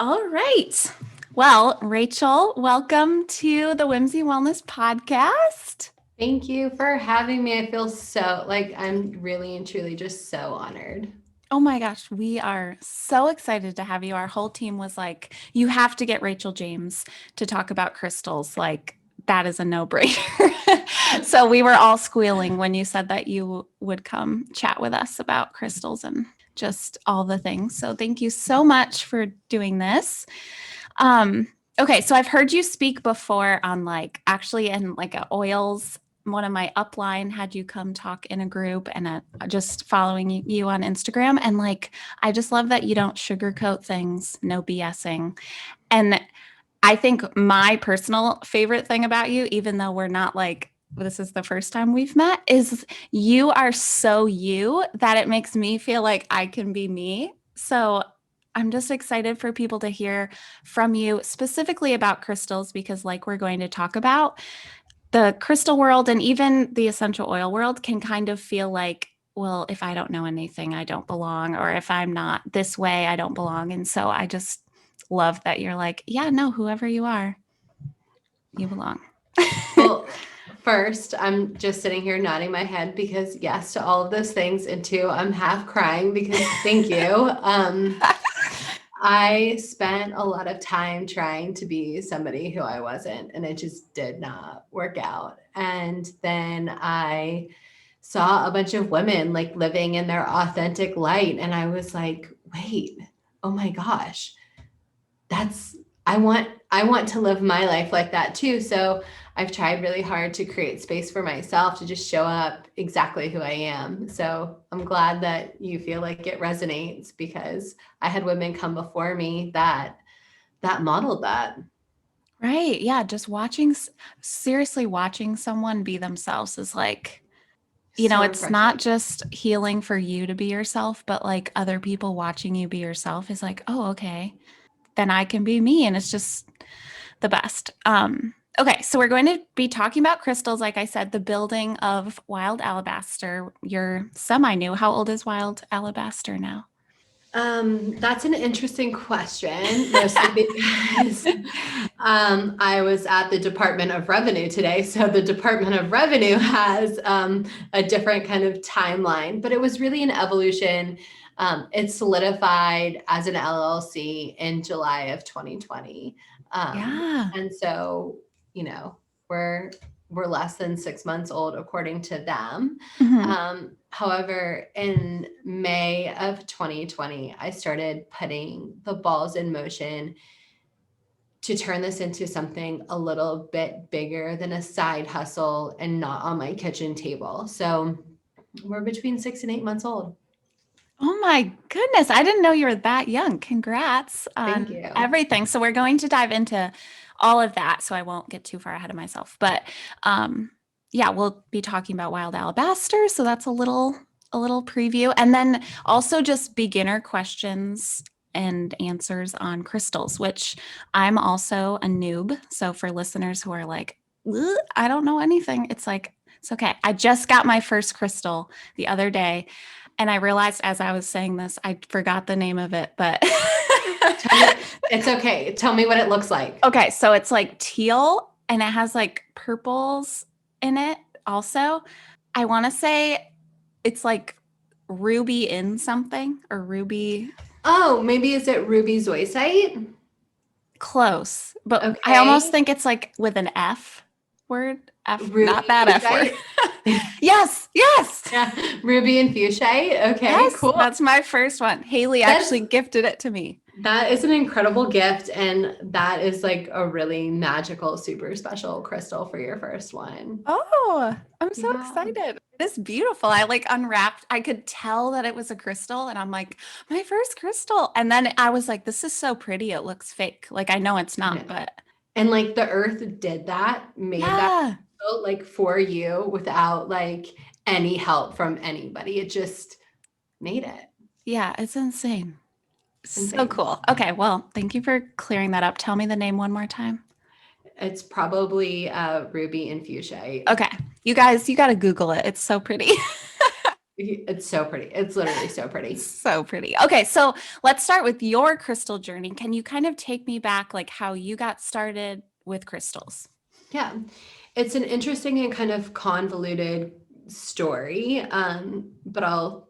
All right. Well, Rachel, welcome to the Whimsy Wellness Podcast. Thank you for having me. I feel so like I'm really and truly just so honored. Oh my gosh, we are so excited to have you. Our whole team was like, you have to get Rachael James to talk about crystals. Like, that is a no-brainer. So we were all squealing when you said that you would come chat with us about crystals and just all the things. So thank you so much for doing this. Um, okay, so I've heard you speak before on like actually in like a oils. One of my upline had you come talk in a group and just following you on Instagram. And like, I just love that you don't sugarcoat things, no BSing. And I think my personal favorite thing about you, even though we're not like, this is the first time we've met, is you are so you that it makes me feel like I can be me. So I'm just excited for people to hear from you specifically about crystals because, like, we're going to talk about the crystal world and even the essential oil world can kind of feel like, well, if I don't know anything, I don't belong, or if I'm not this way, I don't belong. And so I just love that you're like, yeah, no, whoever you are, you belong. Well, first, I'm just sitting here nodding my head because yes to all of those things. And two, I'm half crying because thank you. I spent a lot of time trying to be somebody who I wasn't, and it just did not work out. And then I saw a bunch of women like living in their authentic light, and I was like, wait, oh my gosh, that's I want to live my life like that too. So I've tried really hard to create space for myself to just show up exactly who I am. So I'm glad that you feel like it resonates because I had women come before me that modeled that. Right. Yeah. Just watching, seriously watching someone be themselves is like, So it's not refreshing. just healing for you to be yourself, but like other people watching you be yourself is like, oh, okay, then I can be me. And it's just the best. Okay, so we're going to be talking about crystals. Like I said, the building of Wild Alabaster. You're semi new. How old is Wild Alabaster now? That's an interesting question, mostly because I was at the Department of Revenue today. So the Department of Revenue has a different kind of timeline, but it was really an evolution. It solidified as an LLC in July of 2020. Yeah. And so, you know, we're we're less than 6 months old according to them. Hmm. However, in May of 2020, I started putting the balls in motion to turn this into something a little bit bigger than a side hustle and not on my kitchen table. So we're between 6 and 8 months old. Oh my goodness. I didn't know you were that young. Congrats Thank on you. everything. So we're going to dive into all of that. So I won't get too far ahead of myself. But yeah, we'll be talking about Wild Alabaster. So that's a little preview. And then also just beginner questions and answers on crystals, which I'm also a noob. So for listeners who are like, "Ugh, I don't know anything, it's like, it's okay. I just got my first crystal the other day and I realized as I was saying this, I forgot the name of it, but Tell me, it's okay. Tell me what it looks like. okay, so it's like teal and it has like purples in it also. I want to say it's like ruby in something or ruby Oh, maybe is it Ruby Zoisite? close, but I almost Okay. think it's like with an F word. F, not Ruby that F word. Fuchsite? Yes, yes, Yeah, Ruby and Fuchsite. Okay, yes. cool. That's my first one. Haley That's actually gifted it to me. that is an incredible gift, and that is like a really magical, super special crystal for your first one. Oh, I'm so Yeah. excited. It is beautiful. I like unwrapped. I could tell that it was a crystal and I'm like, my first crystal. And then I was like, this is so pretty. It looks fake. Like I know it's I not, know. but And like the earth did that, made that yeah. crystal, like for you without like any help from anybody. It just made it. Yeah, it's insane. It's So insane. cool. Okay, well, thank you for clearing that up. Tell me the name one more time. It's probably Ruby and Fuchsite. Okay. You guys, you got to Google it. It's so pretty. It's so pretty. It's literally so pretty. So pretty. Okay, so let's start with your crystal journey. Can you kind of take me back, like how you got started with crystals? Yeah. It's an interesting and kind of convoluted story, but I'll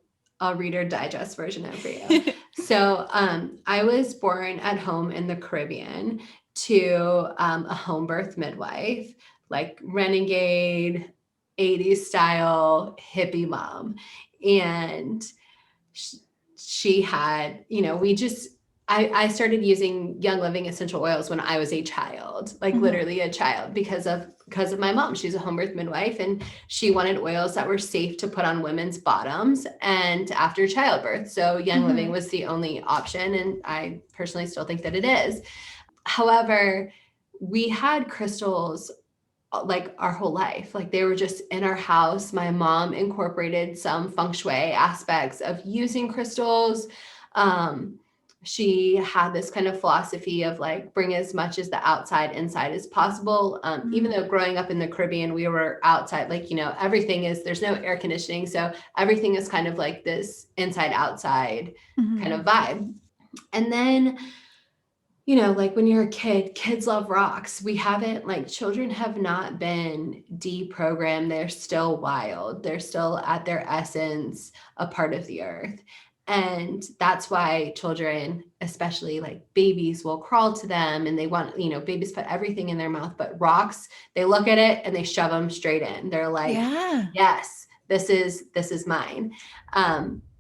read or digest version it for you. So I was born at home in the Caribbean to a home birth midwife, like renegade 80s style hippie mom. And sh- she had, we just, I started using Young Living essential oils when I was a child, like Mhm. literally a child, because of my mom. She's a home birth midwife, and she wanted oils that were safe to put on women's bottoms and after childbirth. So Young Living Mhm. was the only option, and I personally still think that it is. However, we had crystals like our whole life. Like they were just in our house. My mom incorporated some feng shui aspects of using crystals. Um, she had this kind of philosophy of like bring as much as the outside inside as possible. Even Mhm. though growing up in the Caribbean, we were outside, like, everything is, there's no air conditioning. So everything is kind of like this inside outside kind Mhm. of vibe. And then like when you're a kid, kids love rocks. We haven't, like, children have not been deprogrammed. They're still wild. They're still at their essence, a part of the earth. And that's why children, especially like babies, will crawl to them and they want, babies put everything in their mouth, but rocks, they look at it and they shove them straight in. They're like, Yeah. yes, this is mine.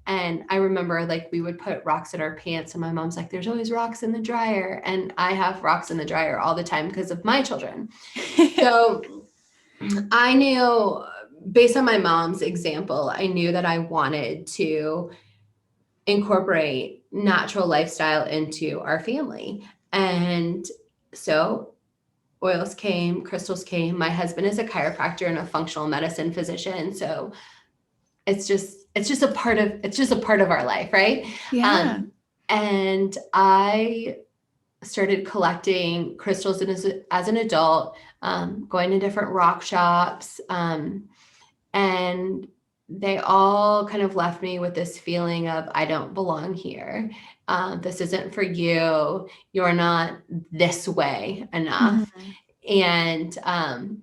And I remember like we would put rocks in our pants, and my mom's like, there's always rocks in the dryer. And I have rocks in the dryer all the time because of my children. So I knew, based on my mom's example, I knew that I wanted to incorporate natural lifestyle into our family. And so oils came, crystals came. My husband is a chiropractor and a functional medicine physician. So it's just a part of our life, right? Yeah. And I started collecting crystals as an adult, going to different rock shops, and they all kind of left me with this feeling of I don't belong here. This isn't for you. You're not this way enough. Mhm. And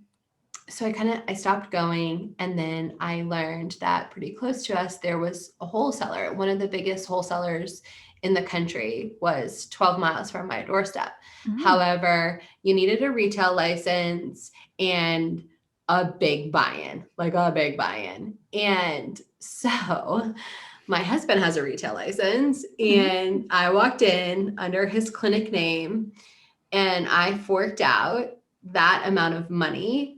so I stopped going, and then I learned that pretty close to us there was a wholesaler. One of the biggest wholesalers in the country was 12 miles from my doorstep. Mm. However, you needed a retail license and a big buy-in, like a big buy-in. And so my husband has a retail license, Mhm. and I walked in under his clinic name, and I forked out that amount of money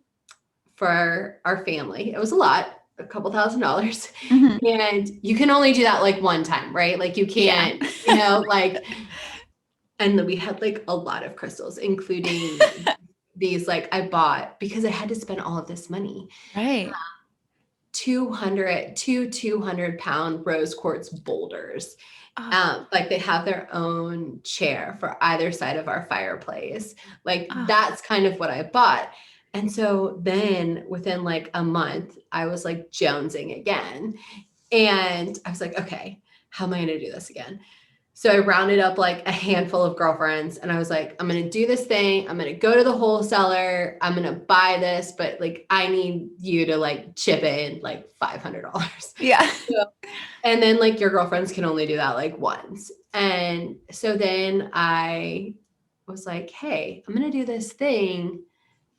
for our family. It was a lot, a couple $1,000s. Mhm. And you can only do that like one time, right? Like you Yeah. can't, like, and then we had like a lot of crystals, including these, like I bought because I had to spend all of this money. Right. 200 pound rose quartz boulders. Oh, Like they have their own chair for either side of our fireplace. Like oh. that's kind of what I bought. And so then within like a month, I was like jonesing again. And I was like, okay, how am I going to do this again? So I rounded up like a handful of girlfriends, and I was like, I'm going to do this thing. I'm going to go to the wholesaler. I'm going to buy this, but like, I need you to like chip in like $500. Yeah. And then like your girlfriends can only do that like once. And so then I was like, hey, I'm going to do this thing.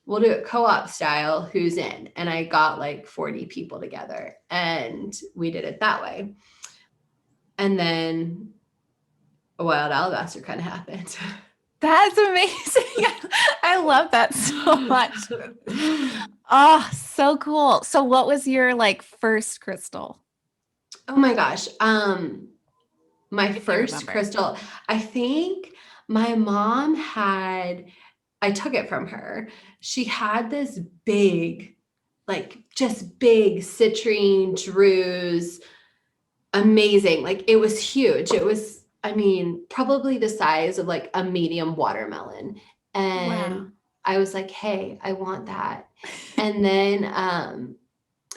We'll do it co-op style. Who's in? And I got like 40 people together, and we did it that way. And then a Wild Alabaster kind of happened. That's amazing. I love that so much. Oh, so cool. So what was your like first crystal, Oh my gosh. My if you first remember? crystal, I think my mom had, I took it from her. She had this big, like just big citrine druze, amazing. Like it was huge. It was, I mean, probably the size of like a medium watermelon. And Wow. I was like, hey, I want that. And then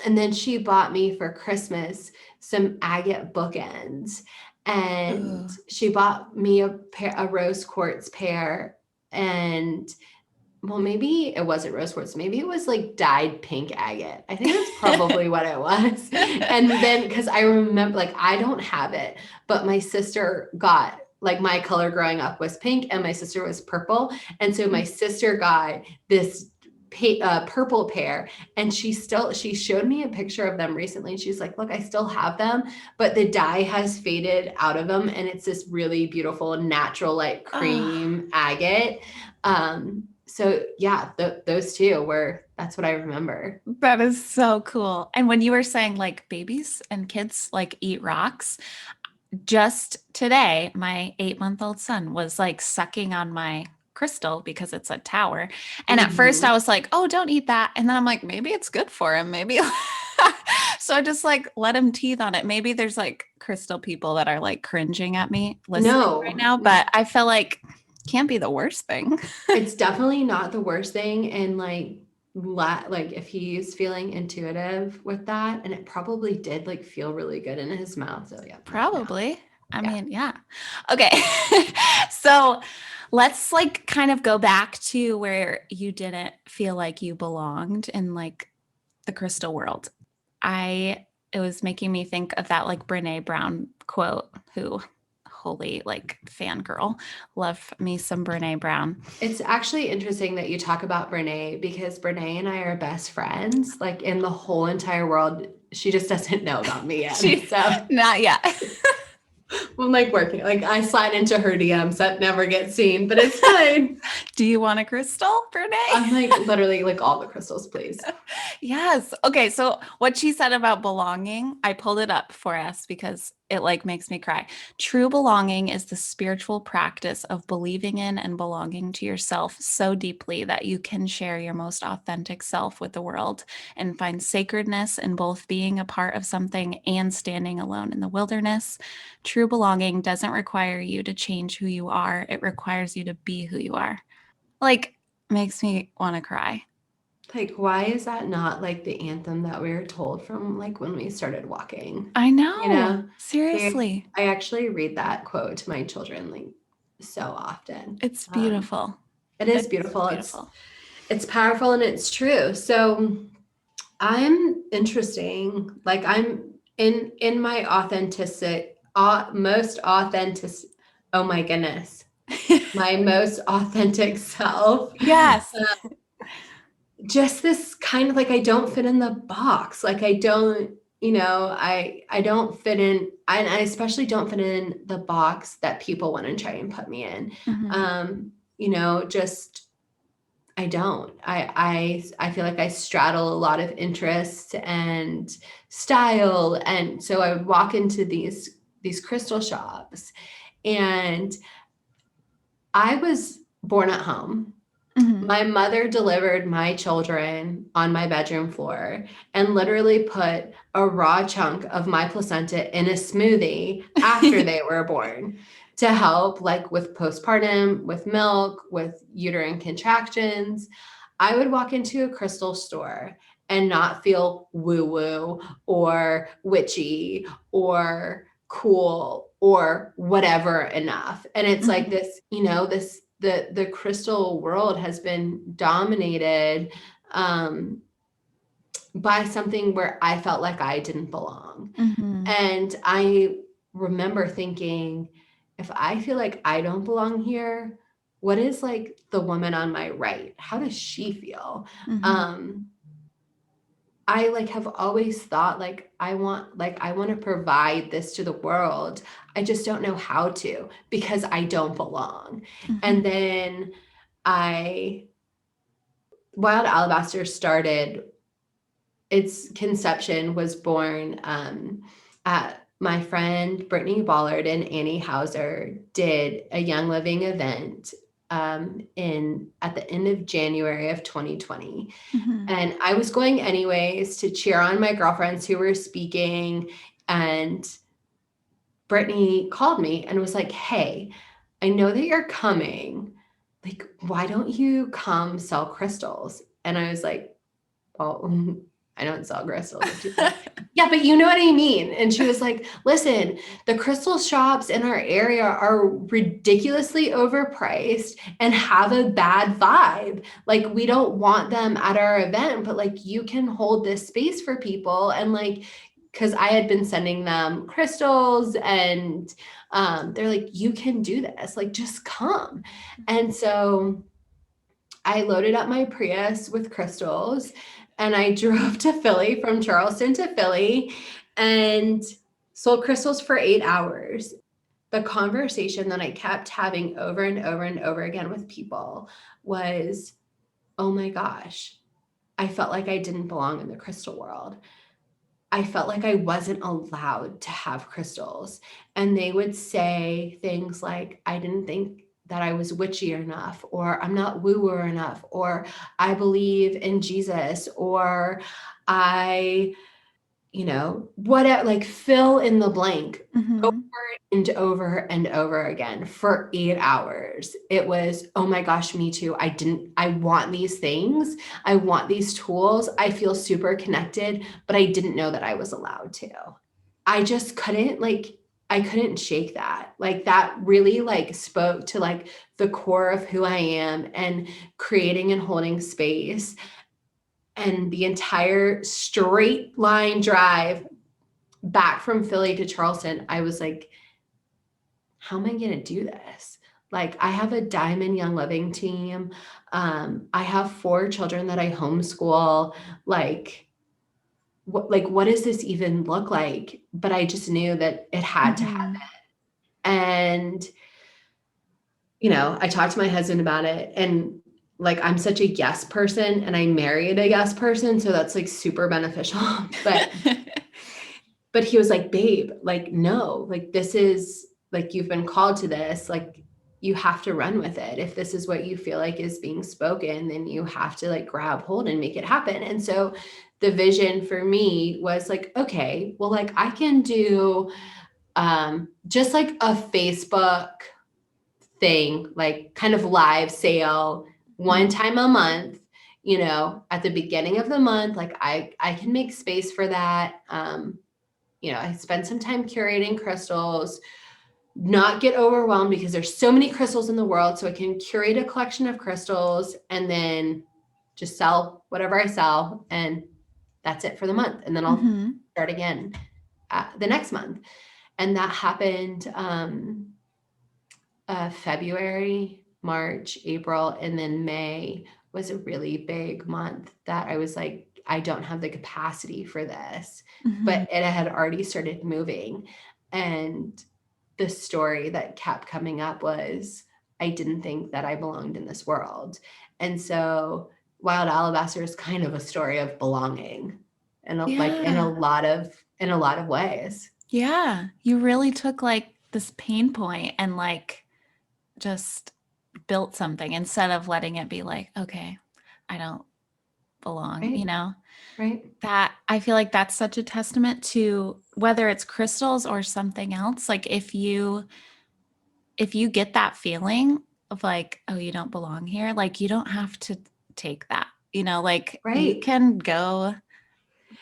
And then she bought me for Christmas some agate bookends. And Ugh. she bought me a rose quartz pair. And well, maybe it wasn't rose quartz. Maybe it was like dyed pink agate. I think that's probably what it was. And then, because I remember, like, I don't have it, but my sister got, like, my color growing up was pink and my sister was purple. And so my sister got this purple pair, and she showed me a picture of them recently, and she's like, look, I still have them, but the dye has faded out of them, and it's this really beautiful natural like Oh, cream agate. So yeah, those two were, that's what I remember. that is so cool. And when you were saying like babies and kids like eat rocks, just today, my 8-month-old son was like sucking on my crystal because it's a tower. And at first I Mhm. was like, oh, don't eat that. And then I'm like, maybe it's good for him. Maybe. So I just like let him teeth on it. Maybe there's like crystal people that are like cringing at me listening right No, now, but I feel like can't be the worst thing. it's definitely not the worst thing. And like if he's feeling intuitive with that, and it probably did like feel really good in his mouth. So yeah, no, Probably. I yeah. mean, yeah. Okay. So let's like kind of go back to where you didn't feel like you belonged in like the crystal world. It was making me think of that like Brene Brown quote, who holy like fangirl. Love me some Brene Brown. It's actually interesting that you talk about Brene, because Brene and I are best friends, like in the whole entire world. She just doesn't know about me yet. She So not yet. I'm like working, like I slide into her DMs that never get seen, but it's fine. Do you want a crystal, Brene? I'm like literally like all the crystals, please. Yes. Okay. So what she said about belonging, I pulled it up for us because it like makes me cry. True belonging is the spiritual practice of believing in and belonging to yourself so deeply that you can share your most authentic self with the world and find sacredness in both being a part of something and standing alone in the wilderness. True belonging doesn't require you to change who you are. It requires you to be who you are. Like makes me want to cry. Like, why is that not like the anthem that we were told from like when we started walking? I You know. know, they, Seriously. I actually read that quote to my children like so often. It's beautiful. It is It's beautiful. beautiful. It's powerful and it's true. So I'm interesting. Like I'm in my most authentic. Oh my goodness, my most authentic self. Yes. Just this kind of like, I don't fit in the box. Like I don't, I don't fit in, and I especially don't fit in the box that people want to try and put me in. Mhm. Just I don't. I feel like I straddle a lot of interest and style, and so I would walk into these crystal shops, and I was born at home. Mhm. My mother delivered my children on my bedroom floor and literally put a raw chunk of my placenta in a smoothie after they were born to help like with postpartum, with milk, with uterine contractions. I would walk into a crystal store and not feel woo woo or witchy or cool or whatever enough. And it's like Mhm. this, the crystal world has been dominated um, by something where I felt like I didn't belong. Mhm. And I remember thinking, if I feel like I don't belong here, what is like the woman on my right? How does she feel? Mhm. Um, I like have always thought like I want to provide this to the world. I just don't know how to because I don't belong. And Mhm. then I Wild Alabaster started, its conception was born at my friend Brittany Ballard and Annie Hauser did a Young Living event in at the end of January of 2020. Mhm. And I was going anyways to cheer on my girlfriends who were speaking. And Brittany called me and was like, hey, I know that you're coming. Like, why don't you come sell crystals? And I was like, well, I don't sell crystals. And she's like, yeah, but you know what I mean. And she was like, listen, the crystal shops in our area are ridiculously overpriced and have a bad vibe. Like, we don't want them at our event, but like, you can hold this space for people. And like, because I had been sending them crystals and they're like, you can do this, like, just come. And so I loaded up my Prius with crystals and I drove to Philly, from Charleston to Philly, and sold crystals for 8 hours. The conversation that I kept having over and over and over again with people was, oh my gosh, I felt like I didn't belong in the crystal world. I felt like I wasn't allowed to have crystals. And they would say things like, I didn't think that I was witchy enough, or I'm not woo-woo enough, or I believe in Jesus, or I, whatever, like, fill in the blank over Mm-hmm. and over and over again for 8 hours. It was, oh my gosh, me too. I want these things. I want these tools. I feel super connected, but I didn't know that I was allowed to. I just couldn't, like, I couldn't shake that. Like, that really like spoke to like the core of who I am, and creating and holding space. And the entire straight line drive back from Philly to Charleston, I was like, how am I going to do this? Like, I have a Diamond Young Living team. I have 4 children that I homeschool. Like, what does this even look like? But I just knew that it had to happen. Mm-hmm. And, I talked to my husband about it, and like, I'm such a yes person, and I married a yes person. So that's like super beneficial. But he was like, babe, like, no, like, this is like, you've been called to this, like, you have to run with it. If this is what you feel like is being spoken, then you have to like grab hold and make it happen. And so the vision for me was like, okay, well, like, I can do just like a Facebook thing, like kind of live sale one time a month, at the beginning of the month. Like, I can make space for that. I spend some time curating crystals, not get overwhelmed because there's so many crystals in the world. So I can curate a collection of crystals and then just sell whatever I sell. And that's it for the month. And then I'll Mm-hmm. start again the next month. And that happened February, March, April, and then May was a really big month that I was like, I don't have the capacity for this, Mm-hmm. but it had already started moving. And the story that kept coming up was, I didn't think that I belonged in this world. And so Wild Alabaster is kind of a story of belonging, and like in a Yeah. lot of ways. Yeah. You really took like this pain point and like just built something instead of letting it be like, okay, I don't belong, Right. Right. That I feel like that's such a testament to whether it's crystals or something else. Like, if you get that feeling of like, oh, you don't belong here, like, you don't have to take that, like, you Right. can go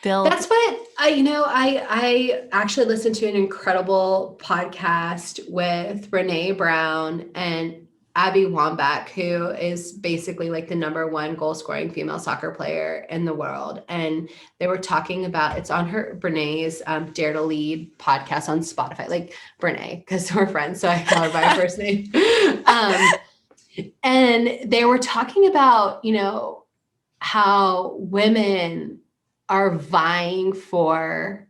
build. That's what I actually listened to an incredible podcast with Brene Brown and Abby Wambach, who is basically like the #1 goal scoring female soccer player in the world. And they were talking about, it's on Brene's Dare to Lead podcast on Spotify, like Brene, because we're friends. So I call her by her first name. And they were talking about, how women are vying for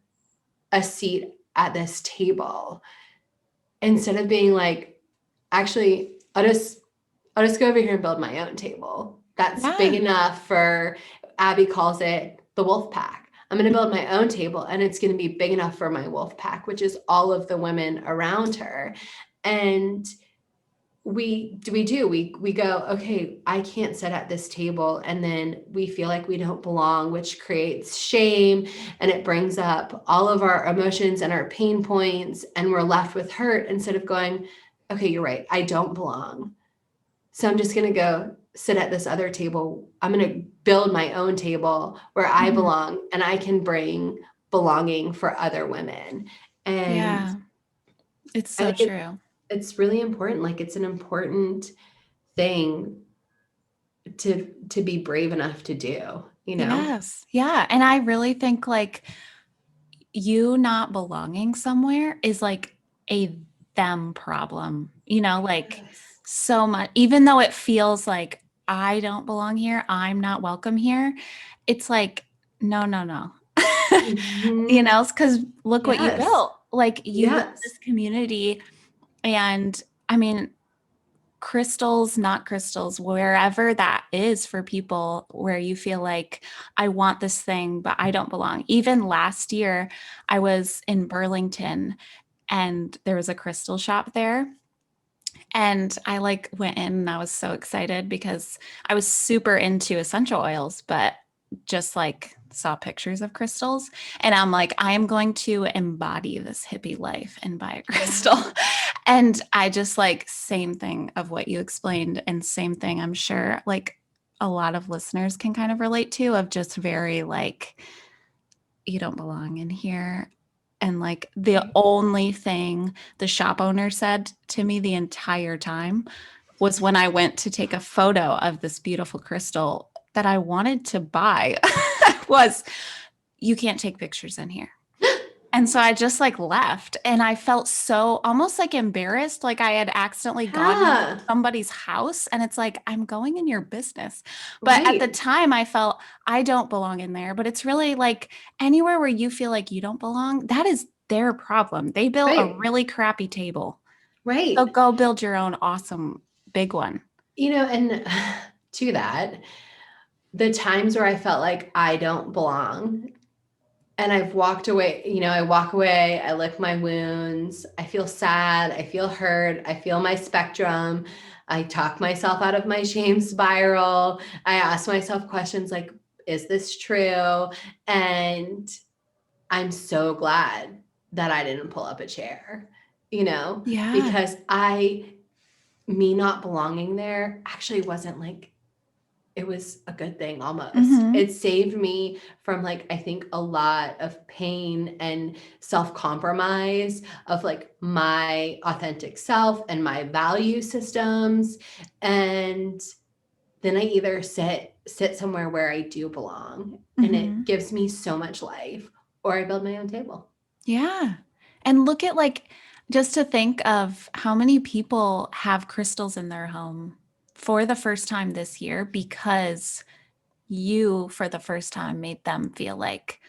a seat at this table, instead of being like, actually, I'll just go over here and build my own table. That's big Yeah. enough for, Abby calls it the wolf pack. I'm going to build my own table, and it's going to be big enough for my wolf pack, which is all of the women around her. And we go, okay, I can't sit at this table. And then we feel like we don't belong, which creates shame, and it brings up all of our emotions and our pain points, and we're left with hurt, instead of going, okay, you're right, I don't belong, So I'm just going to go sit at this other table. I'm going to build my own table where I Mhm. belong and I can bring belonging for other women. And Yeah, it's I so think true. it's really important. Like it's an important thing to be brave enough to do, you know? Yes. Yeah. And I really think like you not belonging somewhere is like a them problem, like Yes. so much, even though it feels like I don't belong here, I'm not welcome here. It's like, no, no, no. Mhm. Because look what you Yes. built. Like you built Yes. this community. And I mean, crystals, not crystals, wherever that is for people where you feel like I want this thing, but I don't belong. Even last year, I was in Burlington and there was a crystal shop there. And I like went in and I was so excited because I was super into essential oils, but just like saw pictures of crystals. And I'm like, I am going to embody this hippie life and buy a crystal. Yeah. And I just like, same thing of what you explained, and same thing I'm sure like a lot of listeners can kind of relate to, of just very like, you don't belong in here. And like the Right. only thing the shop owner said to me the entire time was when I went to take a photo of this beautiful crystal that I wanted to buy was, you can't take pictures in here. And so I just like left and I felt so almost like embarrassed, like I had accidentally gone into Yeah. somebody's house, and it's like, I'm going in your business. But at the Right. time I felt I don't belong in there, but it's really like anywhere where you feel like you don't belong, that is their problem. They built a Right. really crappy table. So Right. go build your own awesome big one. And to that, the times where I felt like I don't belong and I've walked away, I walk away, I lick my wounds, I feel sad, I feel hurt, I feel my spectrum. I talk myself out of my shame spiral. I ask myself questions like, is this true? And I'm so glad that I didn't pull up a chair, Yeah. because me not belonging there actually wasn't like, it was a good thing almost. Hmm. It saved me from like, I think a lot of pain and self-compromise of like my authentic self and my value systems. And then I either sit somewhere where I do belong and it Hmm. gives me so much life, or I build my own table. Yeah. And look at like, just to think of how many people have crystals in their home for the first time this year because you, for the first time, made them feel like,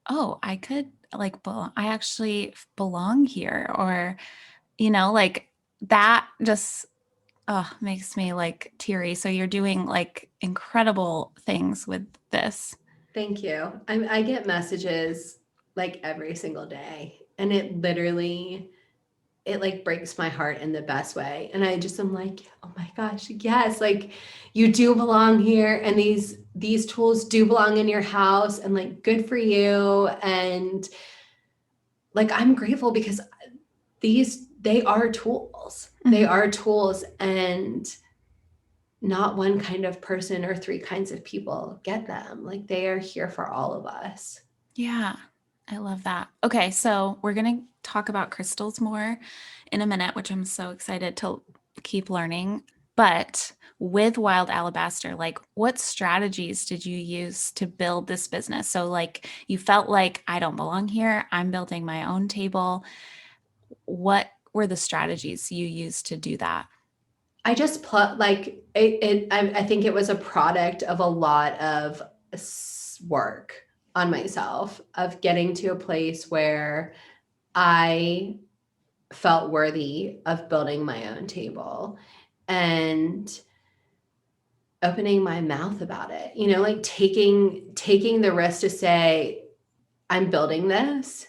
oh, I could like, I actually belong here. Or, like that just makes me like teary. So you're doing like incredible things with this. Thank you. I get messages like every single day, and it like breaks my heart in the best way. And I just am like, oh my gosh, yes, like you do belong here, and these tools do belong in your house, and like good for you. And like I'm grateful because they are tools. They Mhm. are tools, and not one kind of person or three kinds of people get them. Like they are here for all of us. Yeah, I love that. Okay, so we're going to talk about crystals more in a minute, which I'm so excited to keep learning. But with Wild Alabaster, like what strategies did you use to build this business? So, like, you felt like I don't belong here, I'm building my own table. What were the strategies you used to do that? I just put like I think it was a product of a lot of work on myself, of getting to a place where I felt worthy of building my own table and opening my mouth about it. Like taking the risk to say I'm building this,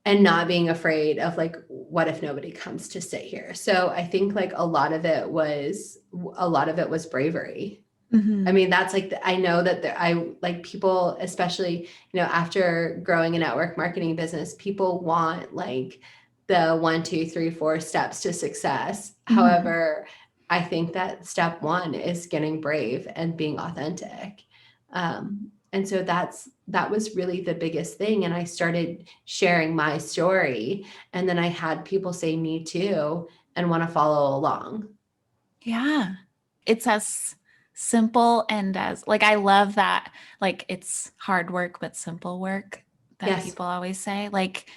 and not being afraid of like, what if nobody comes to sit here? So I think like a lot of it was bravery. I Hmm. mean, that's like I know that I like people, especially after growing a network marketing business, people want like the 1, 2, 3, 4 steps to success. Hmm. However, I think that step one is getting brave and being authentic. And so that was really the biggest thing. And I started sharing my story, and then I had people say me too and want to follow along. Yeah. It's as simple and as like I love that like it's hard work but simple work that Yes, people always say. Like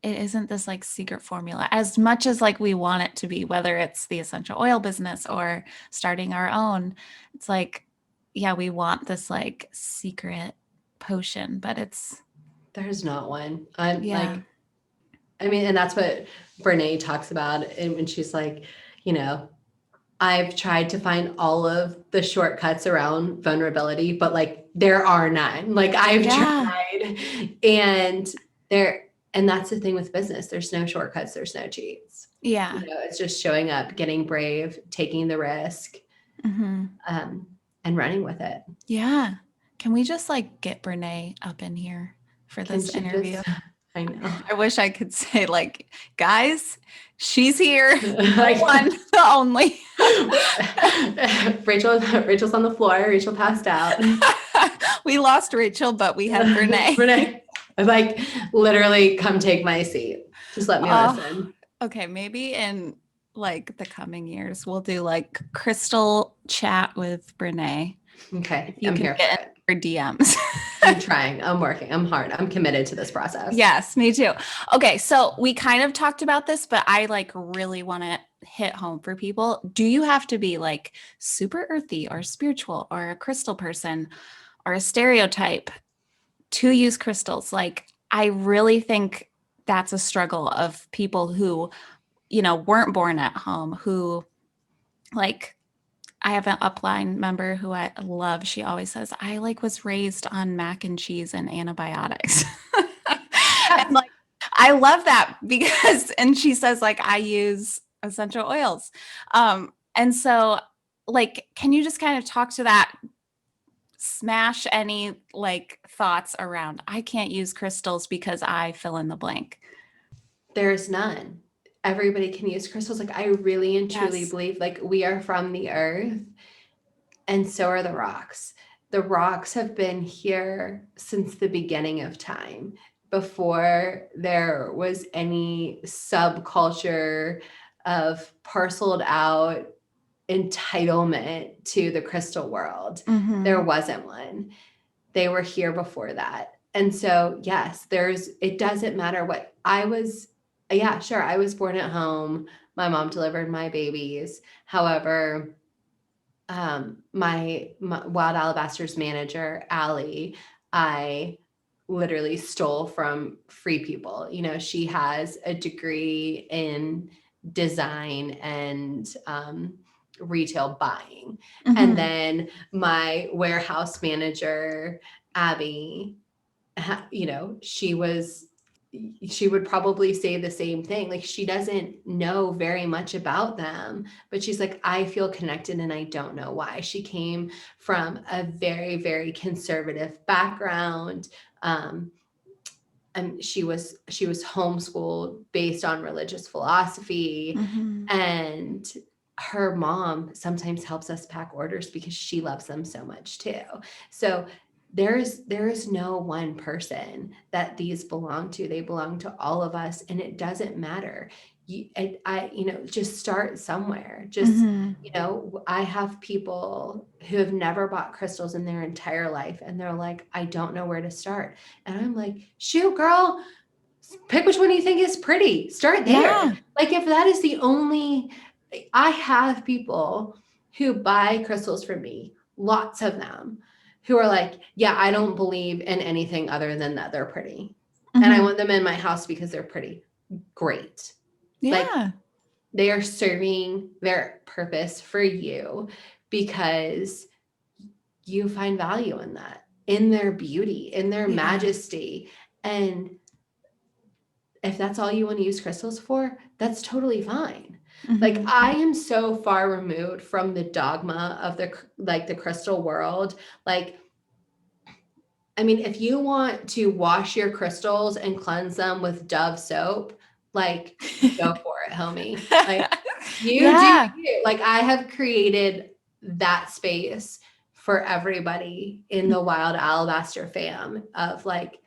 it isn't this like secret formula as much as like we want it to be, whether it's the essential oil business or starting our own. It's like, yeah, we want this like secret potion, but it's there's not one. I'm yeah. like, I mean, and that's what Brene talks about. And when she's like, you know, I've tried to find all of the shortcuts around vulnerability, but like there are none. Like I've Yeah. tried, and there, and that's the thing with business. There's no shortcuts, there's no cheats. Yeah. It's just showing up, getting brave, taking the risk, Hmm. um, and running with it. Yeah. Can we just like get Brene up in here for Can this she interview? just, I know. I wish I could say like, guys, she's here. The Like, one, the only. Rachel's on the floor. Rachel passed out. We lost Rachel, but we have Brene. Renee, I'm like, literally, come take my seat. Just let me Oh, listen. okay. Maybe in like the coming years, we'll do like crystal chat with Brene. Okay, If you I'm can here for get it. in her DMs. I'm trying. I'm working. I'm hard. I'm committed to this process. Yes, me too. Okay, so we kind of talked about this, but I like really want to hit home for people. Do you have to be like super earthy or spiritual or a crystal person or a stereotype to use crystals? Like, I really think that's a struggle of people who, weren't born at home, who like I have an upline member who I love. She always says, I like was raised on mac and cheese and antibiotics. And Yes. like, I love that because, and she says, like, I use essential oils. And so, like, can you just kind of talk to that? Smash any like thoughts around, I can't use crystals because I fill in the blank. There's none. Everybody can use crystals. Like, I really and truly Yes. believe, like, we are from the earth, and so are the rocks. The rocks have been here since the beginning of time, before there was any subculture of parceled out entitlement to the crystal world. There Mm-hmm. wasn't one. They were here before that. And so, yes, it doesn't matter what I was. Yeah, sure. I was born at home. My mom delivered my babies. However, my Wild Alabaster's manager, Allie, I literally stole from Free People. She has a degree in design and retail buying. And Mm-hmm. then my warehouse manager, Abby, she would probably say the same thing. Like, she doesn't know very much about them, but she's like, I feel connected and I don't know why. She came from a very, very conservative background. Um, and she was homeschooled based on religious philosophy, Mm-hmm. and her mom sometimes helps us pack orders because she loves them so much too. So there is no one person that these belong to. They belong to all of us, and it doesn't matter. Just start somewhere. Just, Mm-hmm. I have people who have never bought crystals in their entire life, and they're like, I don't know where to start. And I'm like, shoot, girl, pick which one you think is pretty. Start there. Yeah. Like, if that is the only, I have people who buy crystals from me, lots of them, who are like, yeah, I don't believe in anything other than that they're pretty. And I Mm-hmm. want them in my house because they're pretty. Great. Like, Yeah. they are serving their purpose for you because you find value in that, in their beauty, in their Yeah. majesty. And if that's all you want to use crystals for, that's totally fine. Like, Mm-hmm. I am so far removed from the dogma of the crystal world. Like, I mean, if you want to wash your crystals and cleanse them with Dove soap, like, go for it, homie. Like, You do Yeah. you. Like I have created that space for everybody in the Wild Alabaster fam of like,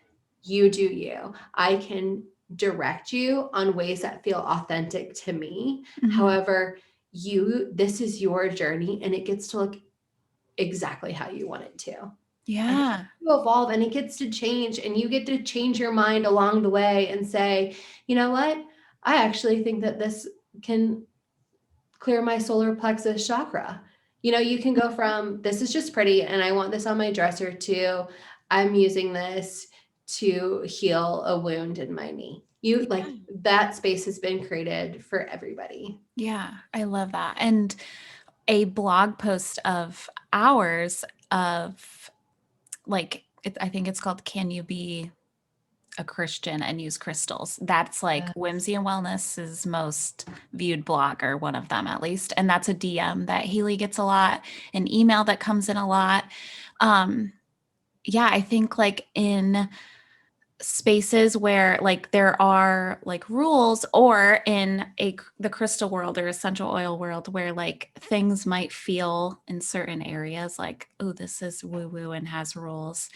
you do you. I can direct you on ways that feel authentic to me. Mhm. However, this is your journey and it gets to look exactly how you want it to. And it Yeah. gets to evolve and it gets to change and you get to change your mind along the way and say, you know what? I actually think that this can clear my solar plexus chakra. You can go from this is just pretty and I want this on my dresser to I'm using this to heal a wound in my knee. You like Yeah. that space has been created for everybody. Yeah. I love that. And a blog post of ours of like, I think it's called Can You Be a Christian and Use Crystals? That's like Yes. Whimsy and Wellness's most viewed blog, or one of them at least. And that's a DM that Haley gets a lot, an email that comes in a lot. Um, yeah, I think like in spaces where like there are like rules, or in the crystal world or essential oil world where like things might feel in certain areas like, oh, this is woo woo and has rules,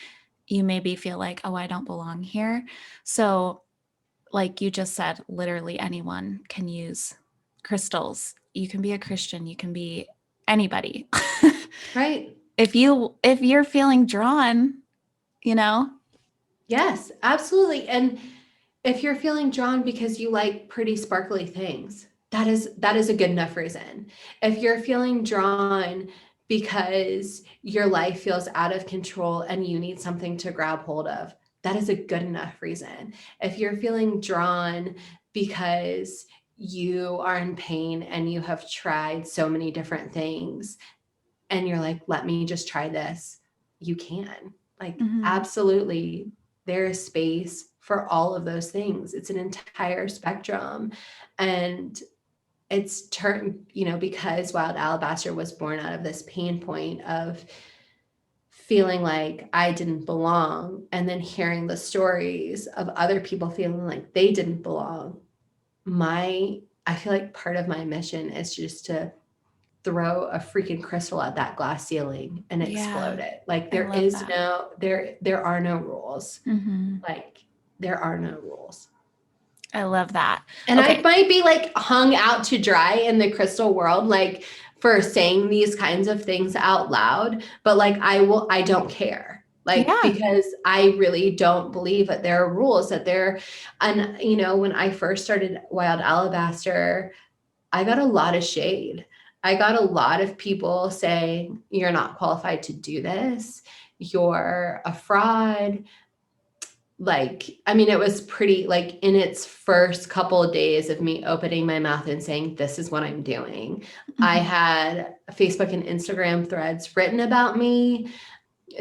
you maybe feel like, oh, I don't belong here. So like you just said, literally anyone can use crystals. You can be a Christian, you can be anybody. Right. If you're feeling drawn, you know. Yes, absolutely. And if you're feeling drawn because you like pretty sparkly things, that is a good enough reason. If you're feeling drawn because your life feels out of control and you need something to grab hold of, that is a good enough reason. If you're feeling drawn because you are in pain and you have tried so many different things and you're like, let me just try this, you can. Like, Mhm. absolutely, there is space for all of those things. It's an entire spectrum. And it's turned, because Wild Alabaster was born out of this pain point of feeling like I didn't belong, and then hearing the stories of other people feeling like they didn't belong. I feel like part of my mission is just to throw a freaking crystal at that glass ceiling and Yeah, explode it. Like I love that. there are no rules. Mhm. Like there are no rules. I love that. And I Okay. might be like hung out to dry in the crystal world, like for saying these kinds of things out loud, but like I don't care. Like, Yeah. because I really don't believe that there are rules and when I first started Wild Alabaster, I got a lot of shade. I got a lot of people saying, you're not qualified to do this. You're a fraud. Like, I mean, it was pretty, like, in its first couple of days of me opening my mouth and saying, this is what I'm doing. I Mhm. had Facebook and Instagram threads written about me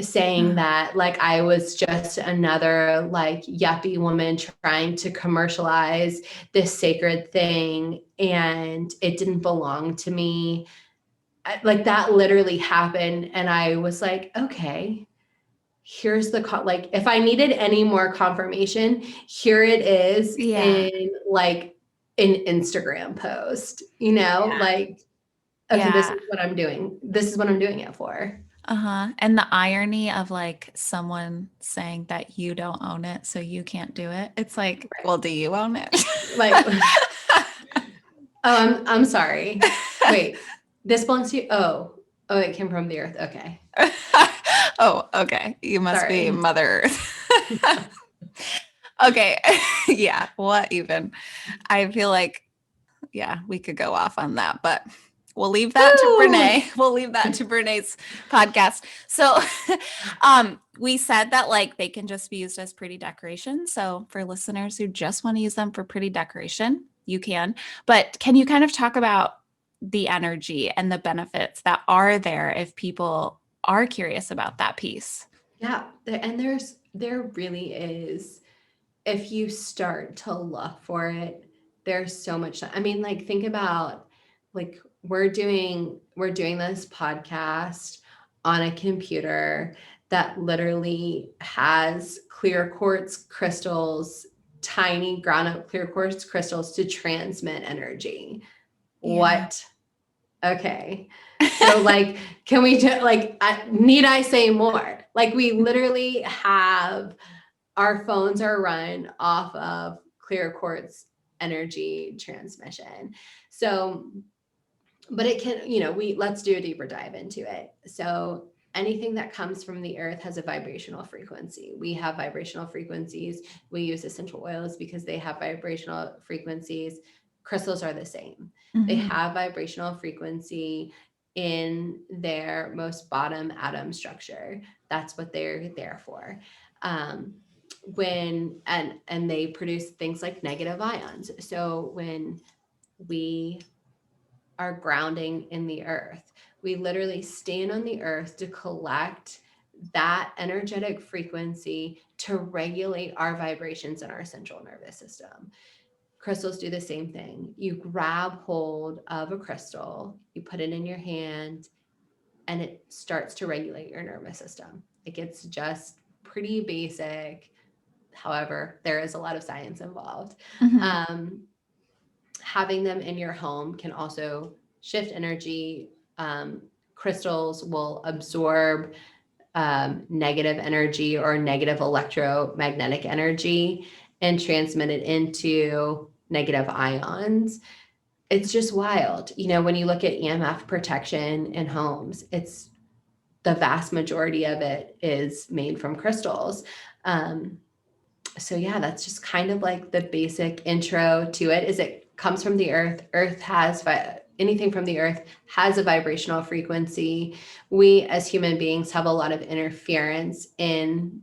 saying that like I was just another like yuppie woman trying to commercialize this sacred thing and it didn't belong to me. Like that literally happened and I was like, okay, here's like if I needed any more confirmation, here it is Yeah. in like an Instagram post, Yeah. like okay, this Yeah. is what I'm doing. This is what I'm doing it for. Uh-huh. And the irony of like someone saying that you don't own it, so you can't do it. It's like, well, do you own it? Like oh, I'm sorry. Wait, this belongs to you? Oh, it came from the earth. Okay. Oh, okay. You must be Sorry. Mother Earth. Okay. Yeah. What even? I feel like, yeah, we could go off on that, but we'll leave that to Woo! Brene. We'll leave that to Brene's podcast. So, we said that like they can just be used as pretty decoration. So, for listeners who just want to use them for pretty decoration, you can. But can you kind of talk about the energy and the benefits that are there if people are curious about that piece? Yeah, and there really is. If you start to look for it, there's so much. I mean, like think about like we're doing this podcast on a computer that literally has clear quartz crystals, tiny ground up clear quartz crystals to transmit energy. Yeah. What? Okay. So like, can we just like, need I say more? Like we literally have our phones are run off of clear quartz energy transmission. So, but it can, let's do a deeper dive into it. So anything that comes from the earth has a vibrational frequency. We have vibrational frequencies. We use essential oils because they have vibrational frequencies. Crystals are the same. They Mhm. have vibrational frequency in their most bottom atom structure. That's what they're there for. Um, when and they produce things like negative ions. So when we are grounding in the earth. We literally stand on the earth to collect that energetic frequency to regulate our vibrations in our central nervous system. Crystals do the same thing. You grab hold of a crystal, you put it in your hand, and it starts to regulate your nervous system. Like it's just pretty basic. However, there is a lot of science involved. Mhm. Um, Having them in your home can also shift energy. Um, Crystals will absorb negative energy or negative electromagnetic energy and transmit it into negative ions. It's just wild. When you look at EMF protection in homes, it's the vast majority of it is made from crystals. Um, so yeah, that's just kind of like the basic intro to it. Is it comes from the earth. Earth has anything from the earth has a vibrational frequency. We as human beings have a lot of interference in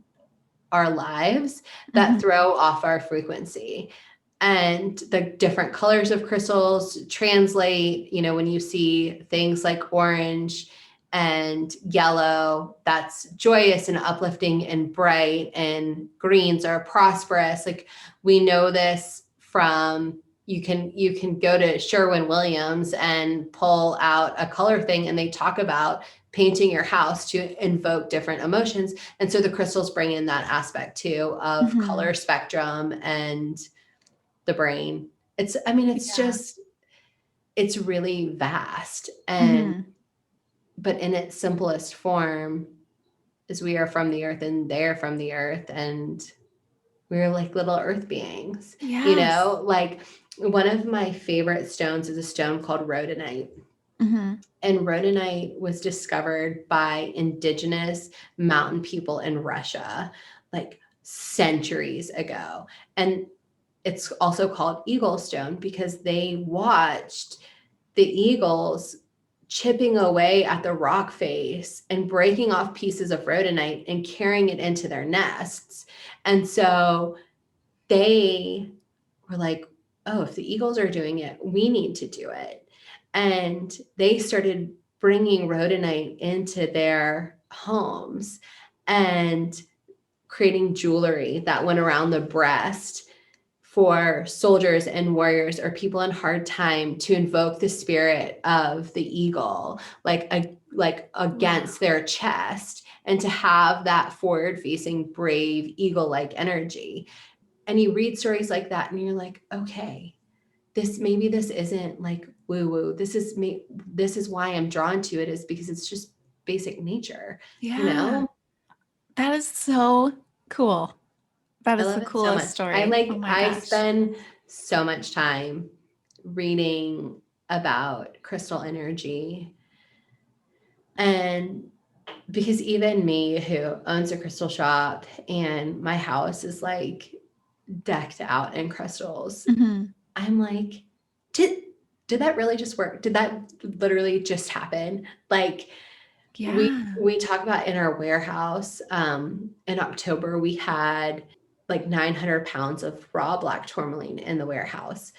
our lives that Mhm. throw off our frequency. And the different colors of crystals translate, when you see things like orange and yellow, that's joyous and uplifting and bright, and greens are prosperous. Like we know this from you can go to Sherwin-Williams and pull out a color thing, and they talk about painting your house to invoke different emotions. And so the crystals bring in that aspect too of color Mhm. spectrum and the brain. It's Yeah. just, it's really vast. And, Mhm. but in its simplest form is we are from the earth and they're from the earth. And we're like little earth beings, Yes. like one of my favorite stones is a stone called rhodonite. Mhm. And rhodonite was discovered by indigenous mountain people in Russia, like centuries ago. And it's also called eagle stone because they watched the eagles chipping away at the rock face and breaking off pieces of rhodonite and carrying it into their nests. And so they were like, oh, if the eagles are doing it, we need to do it. And they started bringing rhodonite into their homes and creating jewelry that went around the breast for soldiers and warriors or people in hard time to invoke the spirit of the eagle, like Wow. against their chest, and to have that forward facing brave eagle like energy. And you read stories like that and you're like, okay, this isn't like woo woo. This is me. This is why I'm drawn to it, is because it's just basic nature, you Yeah. know? That is so cool. That I is love the it so coolest much. I story. Oh like, my I gosh. spend so much time reading about crystal energy. And because even me, who owns a crystal shop, and my house is like decked out in crystals, Mhm. I'm like, did did that really just work? Did that literally just happen? Like we Yeah. we talk about in our warehouse, in October, we had like 900 pounds of raw black tourmaline in the warehouse.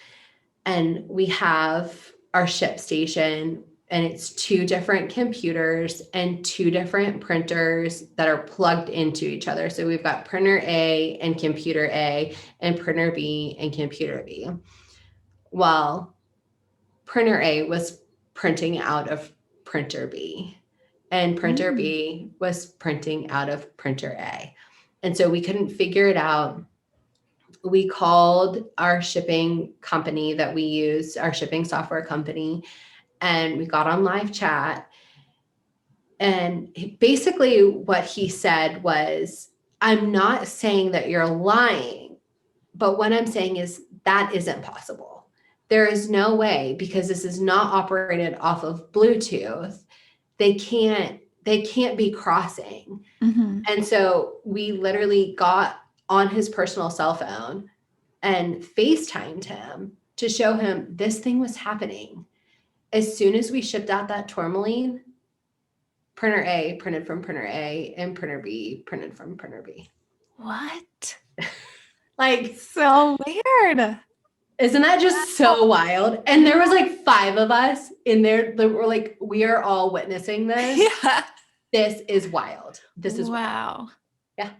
And we have our ship station, and it's two different computers and two different printers that are plugged into each other. So we've got printer A and computer A and printer B and computer B. Well, printer A was printing out of printer B, and printer Mm. B was printing out of printer A. And so we couldn't figure it out. we called our shipping company that we use, our shipping software company, and we got on live chat. And basically, what he said was, I'm not saying that you're lying, but what I'm saying is that isn't possible. There is no way, because this is not operated off of Bluetooth. They can't be crossing. Mm-hmm. And so we literally got on his personal cell phone and FaceTimed him to show him this thing was happening. As soon as we shipped out that tourmaline, printer A printed from printer A and printer B printed from printer B. What? Like, So weird. isn't that just so wild? And there was like 5 of us in there that were like, we are all witnessing this. Yeah. This is wild. This is wild. Wow. Yeah.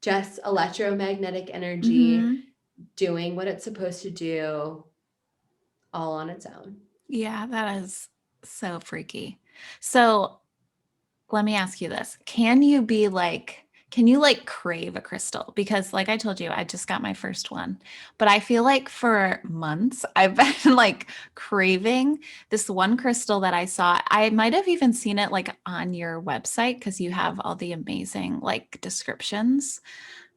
Just electromagnetic energy Mm-hmm. doing what it's supposed to do all on its own. Yeah, that is so freaky. So let me ask you this. Can you crave a crystal? Because like I told you, I just got my first one, but I feel like for months I've been like craving this one crystal that I saw. I might have even seen it like on your website because you have all the amazing like descriptions,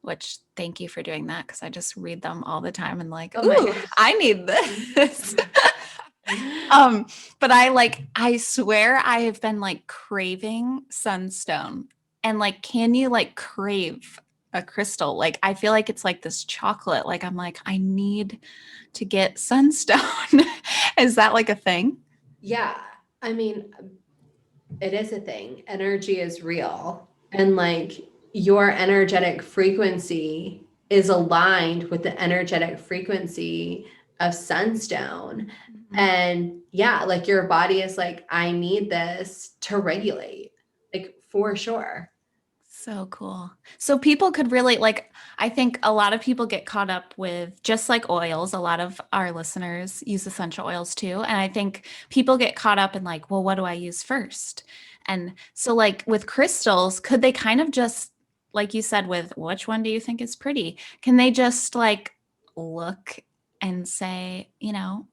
which thank you for doing that because I just read them all the time and like, Oh my ooh, gosh. I need this. But I swear I have been like craving sunstone. And like, can you like crave a crystal? Like, I feel like it's like this chocolate. Like, I'm like, I need to get sunstone. Is that like a thing? Yeah. I mean, it is a thing. Energy is real. And like your energetic frequency is aligned with the energetic frequency of sunstone. And yeah, like your body is like, I need this to regulate, like for sure. So cool. So people could really like, I think a lot of people get caught up with just like oils. A lot of our listeners use essential oils too. And I think people get caught up in like, well, what do I use first? And so like with crystals, could they kind of just, like you said, with which one do you think is pretty? Can they just like look and say,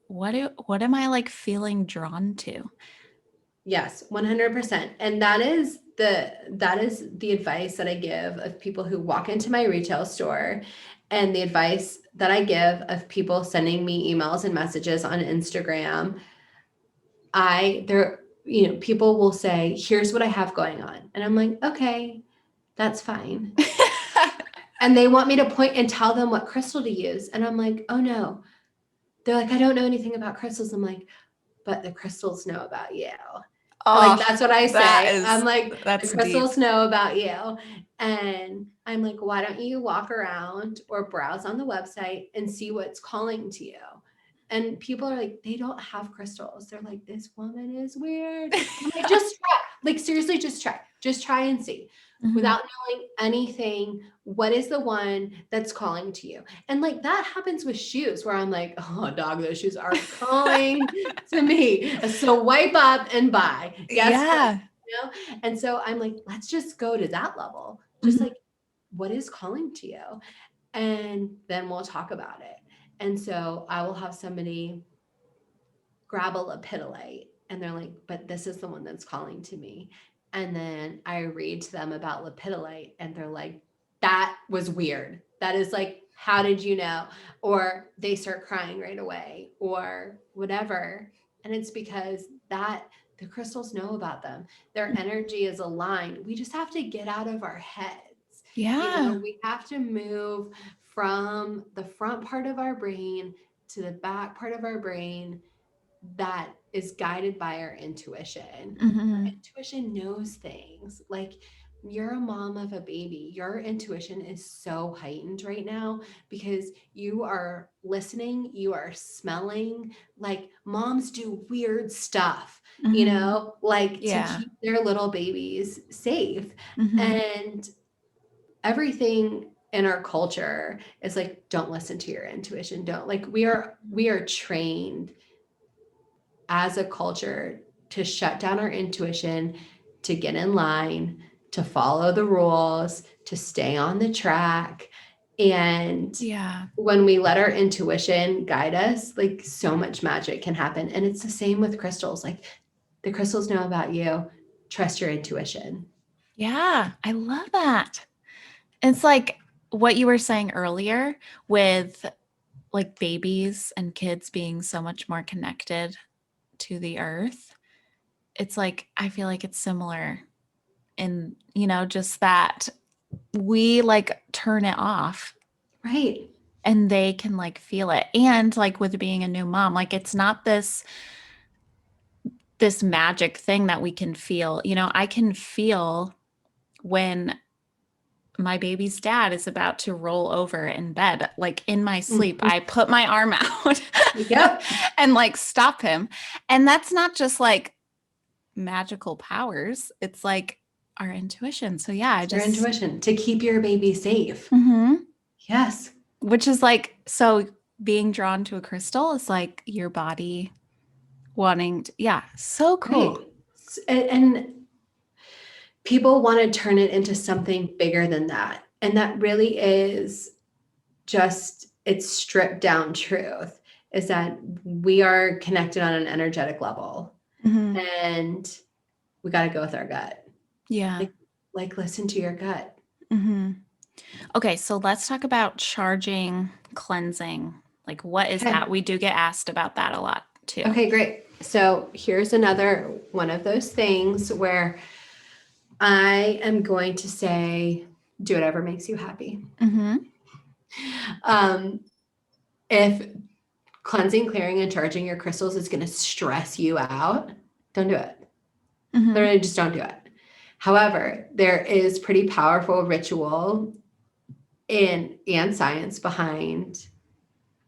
what am I like feeling drawn to? Yes, 100%. And that is the advice that I give of people who walk into my retail store, and the advice that I give of people sending me emails and messages on Instagram. People will say, "Here's what I have going on." And I'm like, "Okay, that's fine." And they want me to point and tell them what crystal to use. And I'm like, "Oh no." They're like, "I don't know anything about crystals." I'm like, "But the crystals know about you." Like, Oh, that's what I say. I'm like, the that's deep. crystals know about you. And I'm like, why don't you walk around or browse on the website and see what's calling to you? And people are like, they don't have crystals. They're like, this woman is weird. I'm like, just try. Like, seriously, just try. Just try and see. Mhm. Without knowing anything, what is the one that's calling to you? And like that happens with shoes where I'm like, oh, dog, those shoes are calling to me. So wipe up and buy. Guess what? Yeah. And so I'm like, let's just go to that level. Just Mhm. like, what is calling to you? And then we'll talk about it. And so I will have somebody grab a lepidolite and they're like, but this is the one that's calling to me. And then I read to them about lepidolite and they're like, that was weird. That is like, how did you know? Or they start crying right away or whatever. And it's because that the crystals know about them. Their energy is aligned. We just have to get out of our heads. Yeah. We have to move from the front part of our brain to the back part of our brain that is guided by our intuition. Our Mhm. intuition knows things. Like you're a mom of a baby. Your intuition is so heightened right now because you are listening, you are smelling. Like moms do weird stuff, Mhm. like to Yeah. keep their little babies safe. Mhm. And everything in our culture is like, don't listen to your intuition. Don't like we are trained as a culture to shut down our intuition, to get in line, to follow the rules, to stay on the track. And Yeah. when we let our intuition guide us, like so much magic can happen. And it's the same with crystals. Like the crystals know about you. Trust your intuition. Yeah. I love that. It's like what you were saying earlier with like babies and kids being so much more connected to the earth. It's like, I feel like it's similar in, just that we like turn it off Right. and they can like feel it. And like with being a new mom, like it's not this magic thing that we can feel. I can feel when my baby's dad is about to roll over in bed, like in my sleep. Mhm. I put my arm out Yep. and like stop him. And that's not just like magical powers, it's like our intuition. So, yeah, I It's your just, intuition to keep your baby safe. Mhm. Yes. Which is like, so being drawn to a crystal is like your body wanting to, yeah, so cool. Right. And people want to turn it into something bigger than that. And that really is just its stripped down truth is that we are connected on an energetic level Mhm. and we got to go with our gut. Yeah. Like listen to your gut. Mhm. Okay, so let's talk about charging, cleansing. Like, what is Okay. that? We do get asked about that a lot too. Okay, great. So here's another one of those things where I am going to say, do whatever makes you happy. Mm-hmm. Um, if cleansing, clearing, and charging your crystals is going to stress you out, don't do it. Mm-hmm. Literally, just don't do it. However, there is pretty powerful ritual and science behind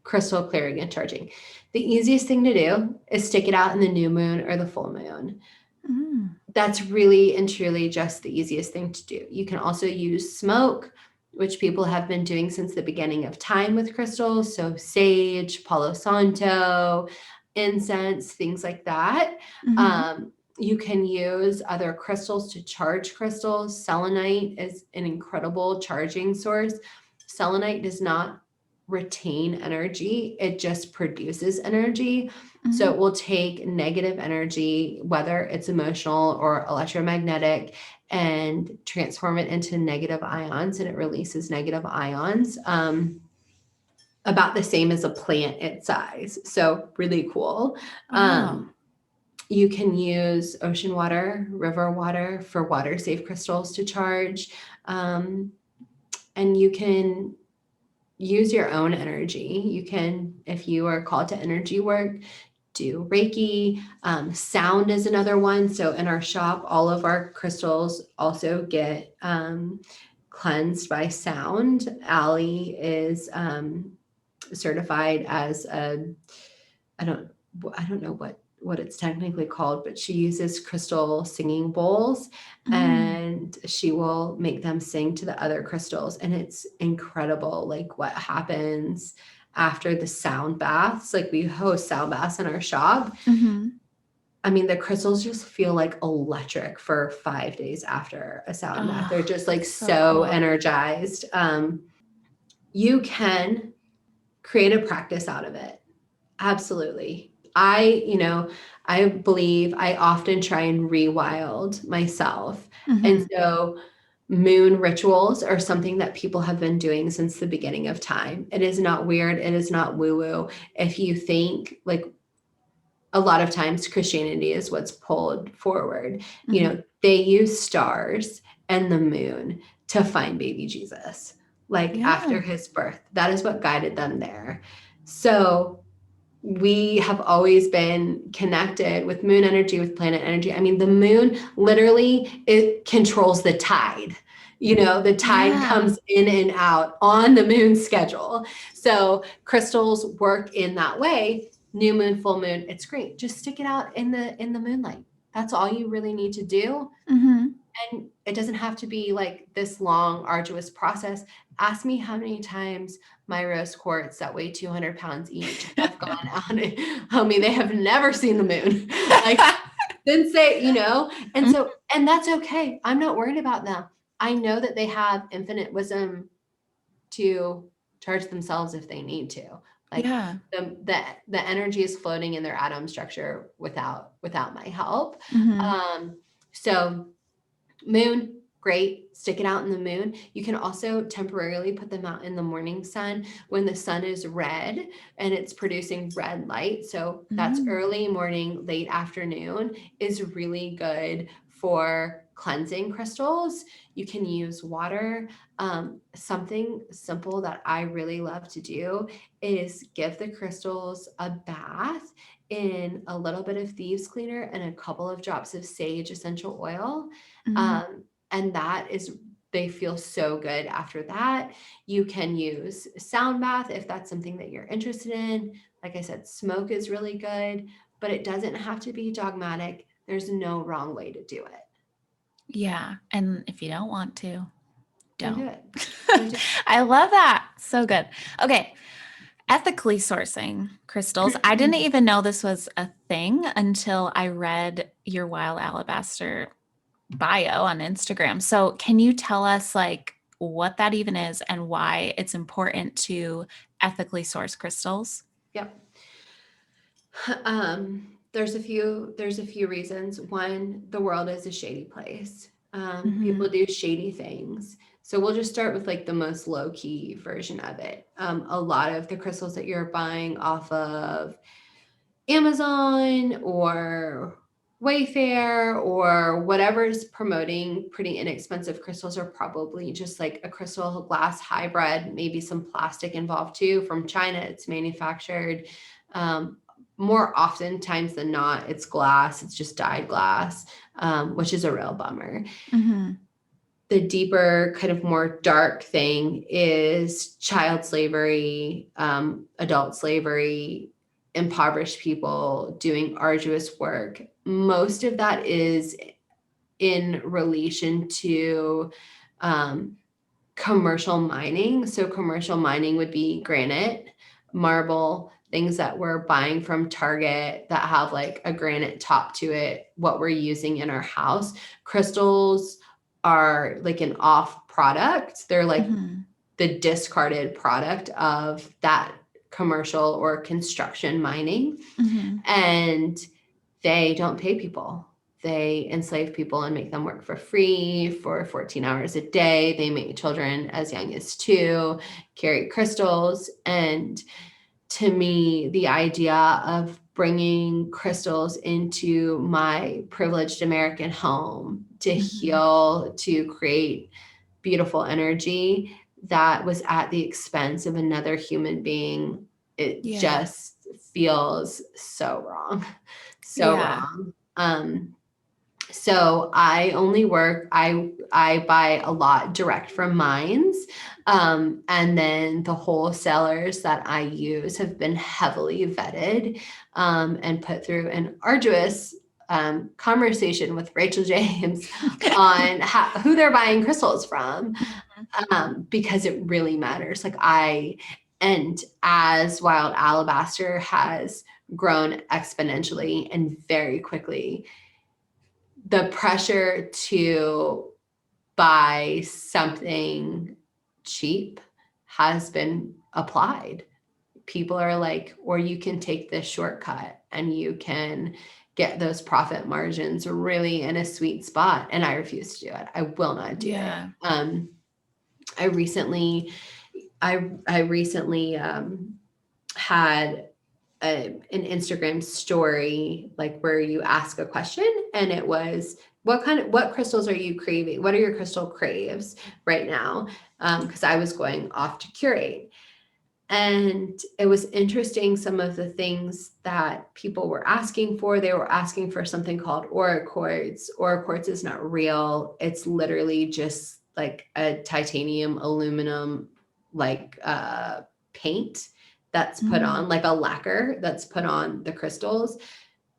crystal clearing and charging. The easiest thing to do is stick it out in the new moon or the full moon. Mm-hmm. That's really and truly just the easiest thing to do. You can also use smoke, which people have been doing since the beginning of time with crystals. So sage, Palo Santo, incense, things like that. Mm-hmm. You can use other crystals to charge crystals. Selenite is an incredible charging source. Selenite does not retain energy, it just produces energy. So it will take negative energy, whether it's emotional or electromagnetic, and transform it into negative ions, and it releases negative ions. About the same as a plant its size. So really cool. Wow. You can use ocean water, river water for water safe crystals to charge. And you can use your own energy. You can, if you are called to energy work, do Reiki. Sound is another one. So in our shop, all of our crystals also get cleansed by sound. Allie is certified as a, I don't I don't know what it's technically called, but she uses crystal singing bowls Mm. and she will make them sing to the other crystals, and it's incredible like what happens after the sound baths. Like we host sound baths in our shop. Mm-hmm. I mean, the crystals just feel like electric for 5 days after a sound bath. They're Oh, just like so so cool. energized. You can create a practice out of it. Absolutely. I believe I often try and rewild myself. And Mm-hmm. so moon rituals are something that people have been doing since the beginning of time. It is not weird. It is not woo woo. If you think like a lot of times Christianity is what's pulled forward, Mm-hmm. they use stars and the moon to find baby Jesus, like after Yeah. his birth. That is what guided them there. So we have always been connected with moon energy, with planet energy. I mean, the moon literally it controls the tide. The tide Yeah. comes in and out on the moon schedule. So crystals work in that way. New moon, full moon, it's great. Just stick it out in the moonlight. That's all you really need to do. Mm-hmm. And it doesn't have to be like this long, arduous process. Ask me how many times my rose quartz that weigh 200 pounds each have gone out and tell me they have never seen the moon. Like, then say, and that's okay. I'm not worried about them. I know that they have infinite wisdom to charge themselves if they need to. Like Yeah. the energy is floating in their atom structure without my help. Hmm. So moon, great. Stick it out in the moon. You can also temporarily put them out in the morning sun when the sun is red and it's producing red light. So that's Mm. early morning, late afternoon is really good for cleansing crystals. You can use water. Something simple that I really love to do is give the crystals a bath in a little bit of thieves cleaner and a couple of drops of sage essential oil. Mm. And that is, they feel so good after that. You can use sound bath if that's something that you're interested in. Like I said, smoke is really good, but it doesn't have to be dogmatic. There's no wrong way to do it. Yeah. And if you don't want to, Don't do don't. it. Don't do I love that. So good. Okay. Ethically sourcing crystals. I didn't it. even know this was a thing until I read your Wild Alabaster bio on Instagram. So, can you tell us like what that even is and why it's important to ethically source crystals? Yep. There's a few reasons. One, the world is a shady place. Hmm. People do shady things. So we'll just start with like the most low key version of it. A lot of the crystals that you're buying off of Amazon or Wayfair or whatever's promoting pretty inexpensive crystals are probably just like a crystal glass hybrid, maybe some plastic involved too. From China, it's manufactured. Um, More oftentimes than not, it's glass, it's just dyed glass, which is a real bummer. Hmm. The deeper, kind of more dark thing is child slavery, adult slavery, impoverished people doing arduous work. Most of that is in relation to um, commercial mining. So, commercial mining would be granite, marble, things that we're buying from Target that have like a granite top to it, what we're using in our house. Crystals are like an off product, they're like Hmm. the discarded product of that commercial or construction mining. Hmm. And they don't pay people. They enslave people and make them work for free for 14 hours a day. They make children as young as 2 carry crystals. And to me, the idea of bringing crystals into my privileged American home to Hmm. heal, to create beautiful energy that was at the expense of another human being, it Yeah. just feels so wrong. So Yeah. wrong. So I only work, I buy a lot direct from mines. And then the wholesalers that I use have been heavily vetted and put through an arduous conversation with Rachael James on who they're buying crystals from, because it really matters. And as Wild Alabaster has grown exponentially and very quickly, the pressure to buy something cheap has been applied. People are like, or you can take this shortcut and you can get those profit margins really in a sweet spot. And I refuse to do it. I will not do it. Yeah. I recently, I recently had an Instagram story, like where you ask a question, and it was, what crystals are you craving? What are your crystal craves right now? Because I was going off to curate. And it was interesting, some of the things that people were asking for. They were asking for something called aura quartz. Aura quartz is not real. It's literally just like a titanium, aluminum, like paint that's put Hmm. on, like a lacquer that's put on the crystals.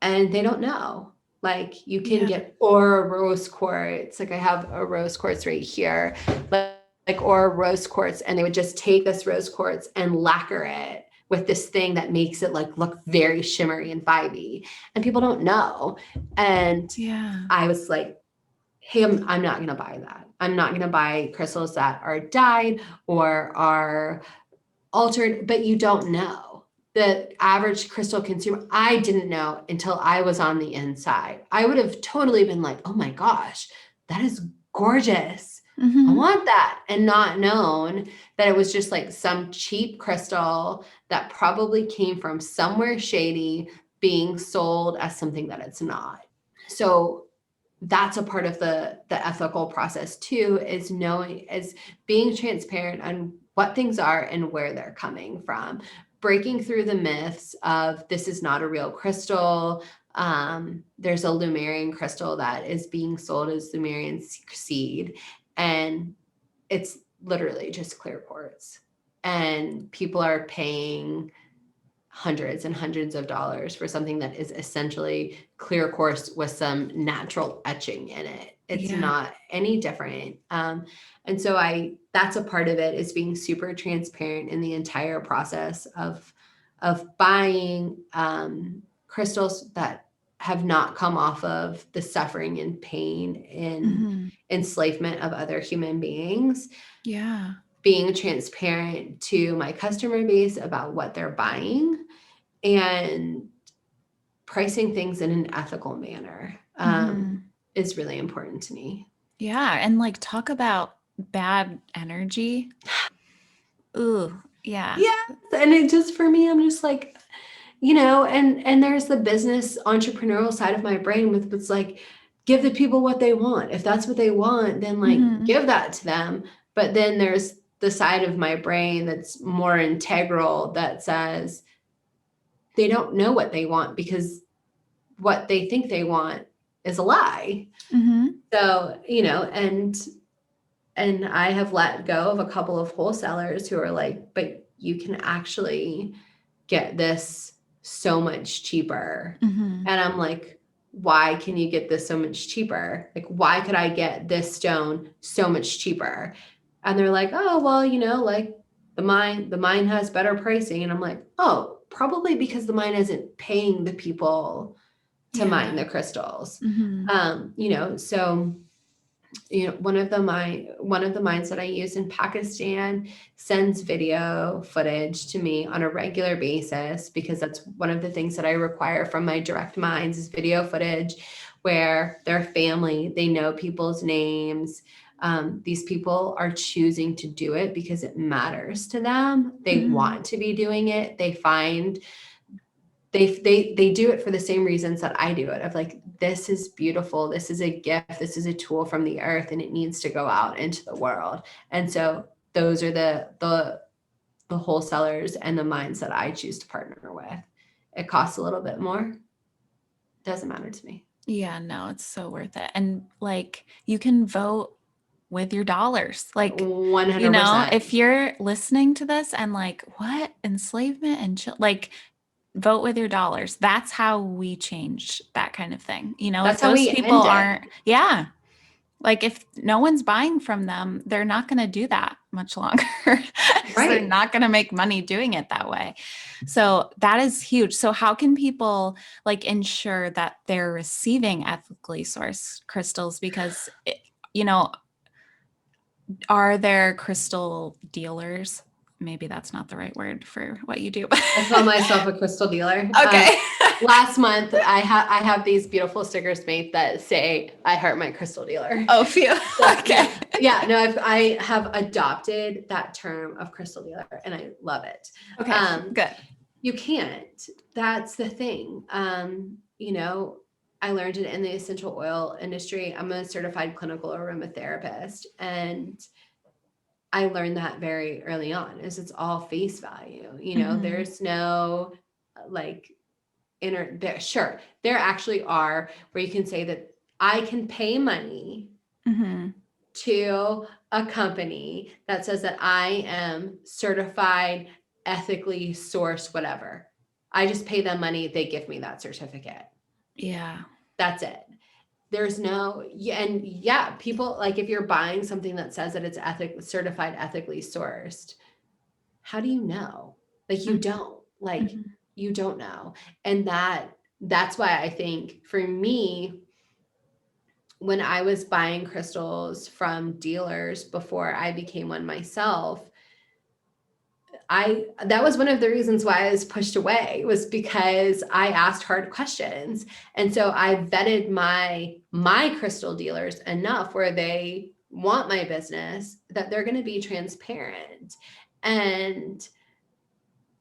And they don't know. Like you can Yeah. get aura rose quartz. Like I have a rose quartz right here. Like or rose quartz, and they would just take this rose quartz and lacquer it with this thing that makes it like look very shimmery and vibey, and people don't know. And Yeah. I was like, hey, I'm not going to buy that. I'm not going to buy crystals that are dyed or are altered, but you don't know. The average crystal consumer, I didn't know until I was on the inside. I would have totally been like, oh my gosh, that is gorgeous. I Mm-hmm. want that. And not known that it was just like some cheap crystal that probably came from somewhere shady being sold as something that it's not. So that's a part of the ethical process too, is knowing, is being transparent on what things are and where they're coming from, breaking through the myths of this is not a real crystal. There's a Lumerian crystal that is being sold as Lumerian seed, and it's literally just clear quartz, and people are paying hundreds and hundreds of dollars for something that is essentially clear quartz with some natural etching in it. It's Yeah. not any different. And so that's a part of it, is being super transparent in the entire process of buying crystals that have not come off of the suffering and pain and Mm-hmm. enslavement of other human beings, Yeah. being transparent to my customer base about what they're buying, and pricing things in an ethical manner Mm-hmm. is really important to me. Yeah. And like talk about bad energy. Ooh, yeah. Yeah. And it just, for me, I'm just like, and there's the business entrepreneurial side of my brain with what's like, give the people what they want. If that's what they want, then like Mm-hmm. give that to them. But then there's the side of my brain that's more integral that says they don't know what they want, because what they think they want is a lie. Mm-hmm. So, and I have let go of a couple of wholesalers who are like, but you can actually get this so much cheaper. Mm-hmm. And I'm like, why can you get this so much cheaper? Like, why could I get this stone so much cheaper? And they're like, oh, well, like the mine has better pricing. And I'm like, oh, probably because the mine isn't paying the people to mine Yeah. the crystals. Mm-hmm. So one of the mines that I use in Pakistan sends video footage to me on a regular basis, because that's one of the things that I require from my direct mines, is video footage where their family, they know people's names. These people are choosing to do it because it matters to them. They Mm-hmm. want to be doing it. They do it for the same reasons that I do it, of like, this is beautiful, this is a gift, this is a tool from the earth, and it needs to go out into the world. And so those are the wholesalers and the mines that I choose to partner with. It costs a little bit more, doesn't matter to me. Yeah, no, it's so worth it. And like you can vote with your dollars. Like, 100%. if you're listening to this and like, what enslavement and like vote with your dollars. That's how we change that kind of thing. If That's how those we people end it. aren't, yeah, like if no one's buying from them, they're not going to do that much longer because they're Right. not going to make money doing it that way. So that is huge. So how can people like ensure that they're receiving ethically sourced crystals? Because, you know, are there crystal dealers? Maybe that's not the right word for what you do. I call myself a crystal dealer. Okay. Last month, I have these beautiful stickers made that say, "I heart my crystal dealer." Oh, phew. So, Okay. no, I have adopted that term of crystal dealer, and I love it. Okay. Good. You can't. That's the thing. I learned it in the essential oil industry. I'm a certified clinical aromatherapist, and I learned that very early on, is it's all face value. Mm-hmm. There's no like there. Sure, there actually are where you can say that I can pay money Mm-hmm. to a company that says that I am certified, ethically sourced, whatever. I just pay them money, they give me that certificate. Yeah. That's it. There's no, yeah, and yeah, people, like, if you're buying something that says that it's certified, ethically sourced, how do you know? Like, you don't. Like, Mm-hmm. you don't know. And that's why I think, for me, when I was buying crystals from dealers before I became one myself, that was one of the reasons why I was pushed away, was because I asked hard questions. And so I vetted my crystal dealers enough where they want my business, that they're going to be transparent. And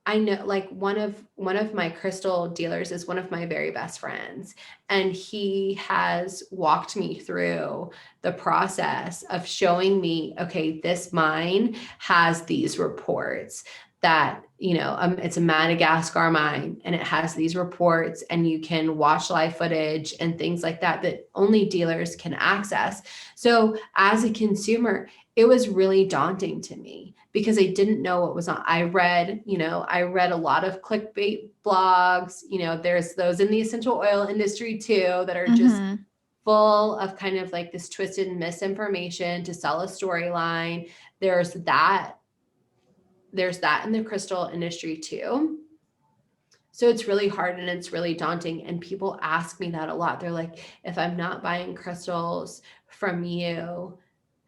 I know, like, one of my crystal dealers is one of my very best friends, and he has walked me through the process of showing me, okay, this mine has these reports that, it's a Madagascar mine, and it has these reports, and you can watch live footage and things like that that only dealers can access. So as a consumer, it was really daunting to me because I didn't know what was on. I read a lot of clickbait blogs. There's those in the essential oil industry too that are just full of kind of like this twisted misinformation to sell a storyline. There's that in the crystal industry too. So it's really hard and it's really daunting. And people ask me that a lot. They're like, if I'm not buying crystals from you,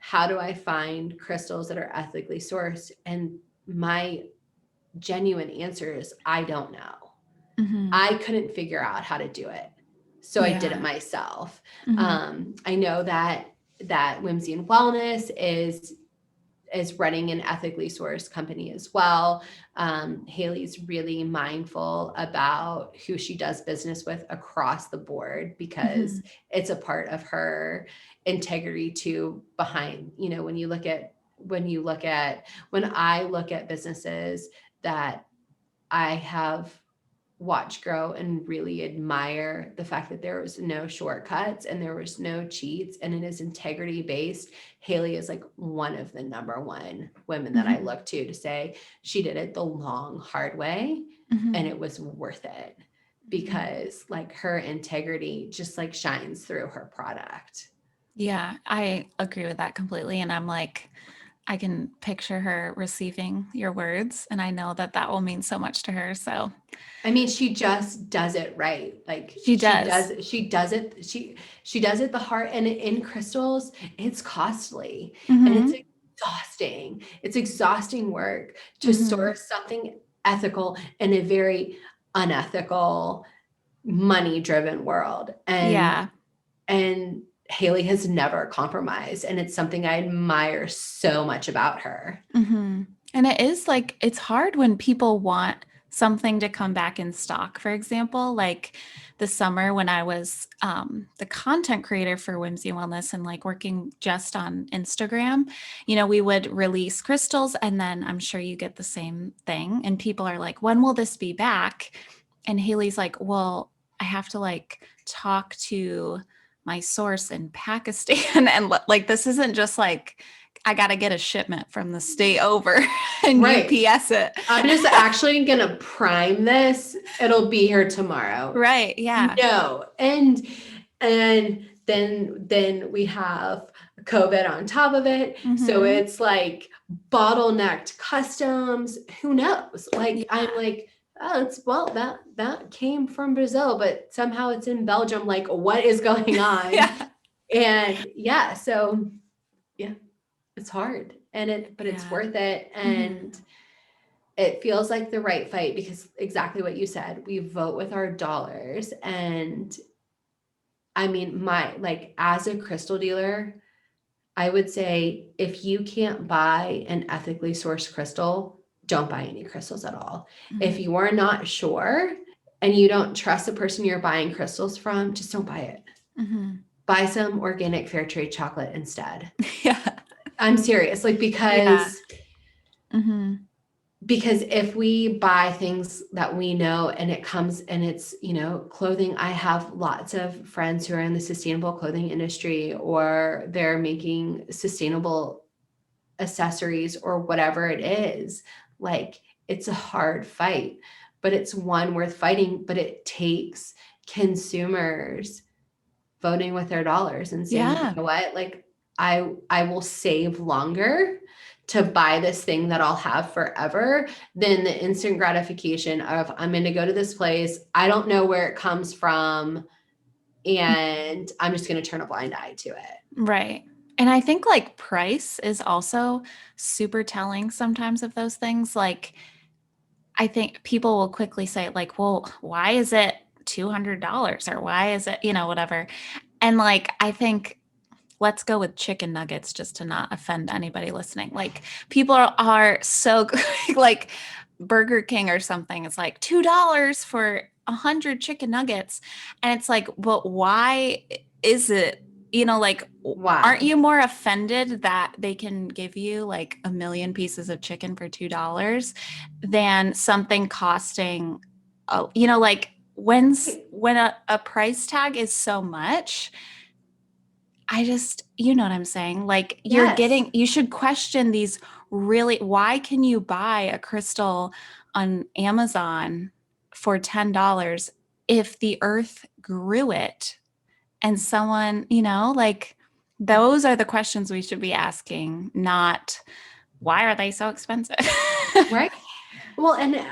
how do I find crystals that are ethically sourced? And my genuine answer is, I don't know. I couldn't figure out how to do it. So I did it myself. I know that Whimsy and Wellness is running an ethically sourced company as well. Haley's really mindful about who she does business with across the board, because it's a part of her integrity too. Behind, when I look at businesses that I have watch grow and really admire the fact that there was no shortcuts and there was no cheats and it is integrity based. Haley is like one of the number one women that I look to say she did it the long, hard way, and it was worth it, because like her integrity just like shines through her product. Yeah, I agree with that completely. And I'm like, I can picture her receiving your words, and I know that that will mean so much to her. So, I mean, she just does it right. Like she does. she does it. She does it the heart. And in crystals, it's costly and it's exhausting. It's exhausting work to source something ethical in a very unethical, money-driven world. And Haley has never compromised. And it's something I admire so much about her. And it is like, it's hard when people want something to come back in stock. For example, like the summer when I was the content creator for Whimsy Wellness and like working just on Instagram, we would release crystals, and then I'm sure you get the same thing. And people are like, when will this be back? And Haley's like, well, I have to like talk to my source in Pakistan. And like, this isn't just like, I got to get a shipment from the state over and UPS it. I'm just actually going to prime this. It'll be here tomorrow. Right. Yeah. No. And then we have COVID on top of it. So it's like bottlenecked customs. Who knows? Like, I'm like, oh, that came from Brazil, but somehow it's in Belgium. Like, what is going on? And so it's hard, but it's worth it. And it feels like the right fight, because exactly what you said, we vote with our dollars. And I mean, as a crystal dealer, I would say if you can't buy an ethically sourced crystal, don't buy any crystals at all. If you are not sure and you don't trust the person you're buying crystals from, just don't buy it. Buy some organic fair trade chocolate instead. I'm serious. Like, because if we buy things that we know and it comes and it's, clothing, I have lots of friends who are in the sustainable clothing industry, or they're making sustainable accessories or whatever it is. Like, it's a hard fight, but it's one worth fighting. But it takes consumers voting with their dollars and saying, you know what, like, I will save longer to buy this thing that I'll have forever than the instant gratification of, I'm going to go to this place, I don't know where it comes from, and I'm just going to turn a blind eye to it. Right. And I think like price is also super telling sometimes of those things. Like, I think people will quickly say, like, well, why is it $200 or why is it, whatever. And like, I think let's go with chicken nuggets just to not offend anybody listening. Like, people are so like Burger King or something. It's like $2 for 100 chicken nuggets. And it's like, but why is it, like, aren't Why? you more offended that they can give you like a million pieces of chicken for $2 than something costing, like when a price tag is so much, I just, you know what I'm saying? Like Yes. you should question these really, why can you buy a crystal on Amazon for $10 if the earth grew it and someone, like those are the questions we should be asking, not why are they so expensive? Right. Well, and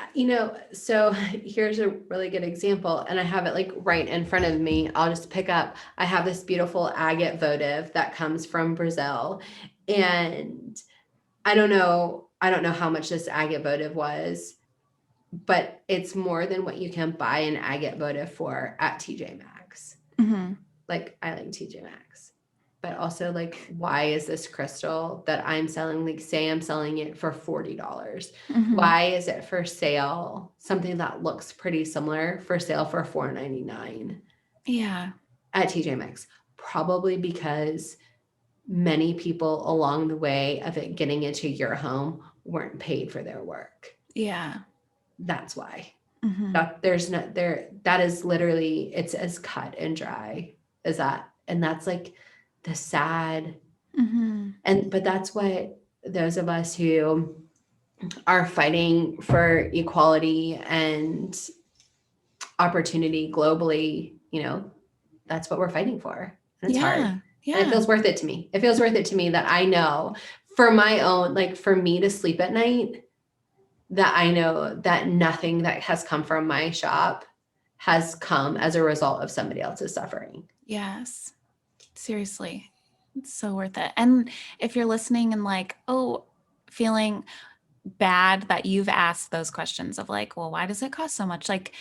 so here's a really good example, and I have it like right in front of me. I'll just pick up. I have this beautiful agate votive that comes from Brazil, and I don't know how much this agate votive was, but it's more than what you can buy an agate votive for at TJ Maxx. Hmm. Like I like TJ Maxx. But also like why is this crystal that I'm selling, like say I'm selling it for $40? Hmm. Why is it for sale, something that looks pretty similar for sale for $4.99 Yeah. at TJ Maxx? Probably because many people along the way of it getting into your home weren't paid for their work. Yeah. That's why. Hmm. There's no there, that is literally, it's as cut and dry as that. And that's like the sad, Hmm. but that's what those of us who are fighting for equality and opportunity globally, that's what we're fighting for. And it's hard. Yeah. And it Yeah. feels worth it to me. It feels worth it to me that I know for my own, like for me to sleep at night, that I know that nothing that has come from my shop has come as a result of somebody else's suffering. Yes. Seriously. It's so worth it. And if you're listening and like, oh, feeling bad that you've asked those questions of like, well, why does it cost so much? Like,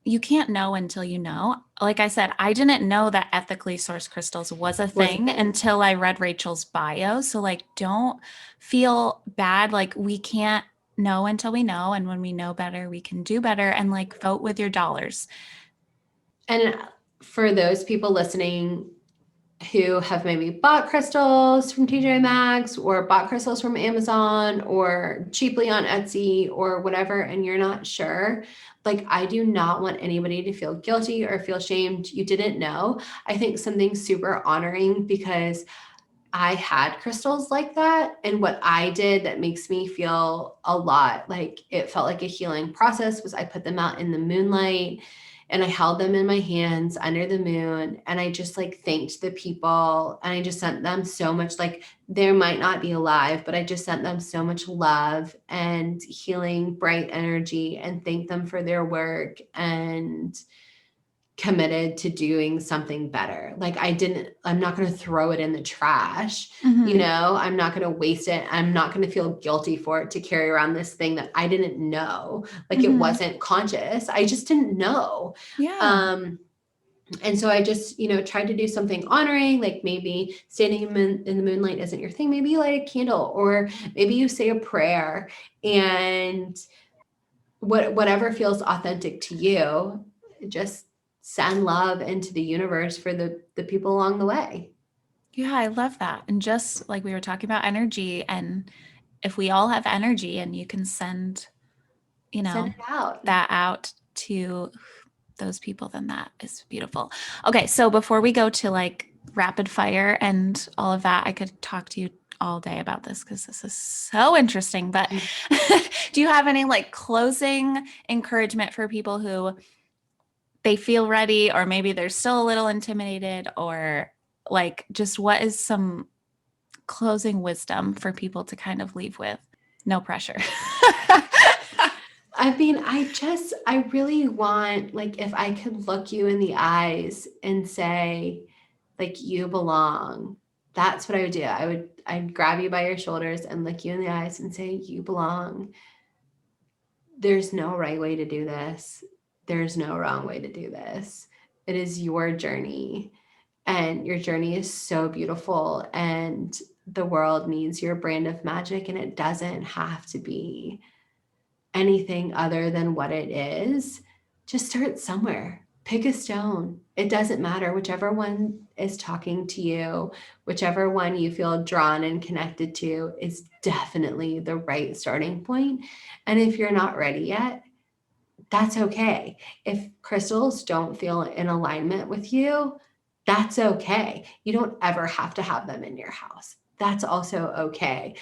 you can't know until you know. Like I said, I didn't know that ethically sourced crystals was a Was a thing thing. until I read Rachel's bio. So, like, don't feel bad. Like, we can't know until we know. And when we know better, we can do better. And like, vote with your dollars. And for those people listening who have maybe bought crystals from TJ Maxx or bought crystals from Amazon or cheaply on Etsy or whatever, and you're not sure, like I do not want anybody to feel guilty or feel shamed. You didn't know. I think something super honoring because I had crystals like that. And what I did that makes me feel a lot like it felt like a healing process was I put them out in the moonlight and I held them in my hands under the moon. And I just like thanked the people and I just sent them so much, like they might not be alive, but I just sent them so much love and healing, bright energy and thanked them for their work and committed to doing something better. Like I'm not going to throw it in the trash. Mm-hmm. I'm not going to waste it. I'm not going to feel guilty for it to carry around this thing that I didn't know. Like it Mm-hmm. wasn't conscious. I just didn't know. Yeah. Um, and so I just, tried to do something honoring, like maybe standing in the moonlight isn't your thing. Maybe you light a candle or maybe you say a prayer and whatever feels authentic to you, just send love into the universe for the people along the way. Yeah, I love that. And just like we were talking about energy, and if we all have energy and you can send, you Send know, it out. that out to those people, then that is beautiful. Okay, so before we go to like rapid fire and all of that, I could talk to you all day about this because this is so interesting. But do you have any like closing encouragement for people who they feel ready, or maybe they're still a little intimidated, or like just what is some closing wisdom for people to kind of leave with? No pressure. I mean, I really want, like, if I could look you in the eyes and say, like, you belong, that's what I would do. I'd grab you by your shoulders and look you in the eyes and say, you belong. There's no right way to do this. There's no wrong way to do this. It is your journey, and your journey is so beautiful, and the world needs your brand of magic, and it doesn't have to be anything other than what it is. Just start somewhere. Pick a stone. It doesn't matter. Whichever one is talking to you, whichever one you feel drawn and connected to is definitely the right starting point. And if you're not ready yet, that's okay. If crystals don't feel in alignment with you, that's okay. You don't ever have to have them in your house. That's also okay.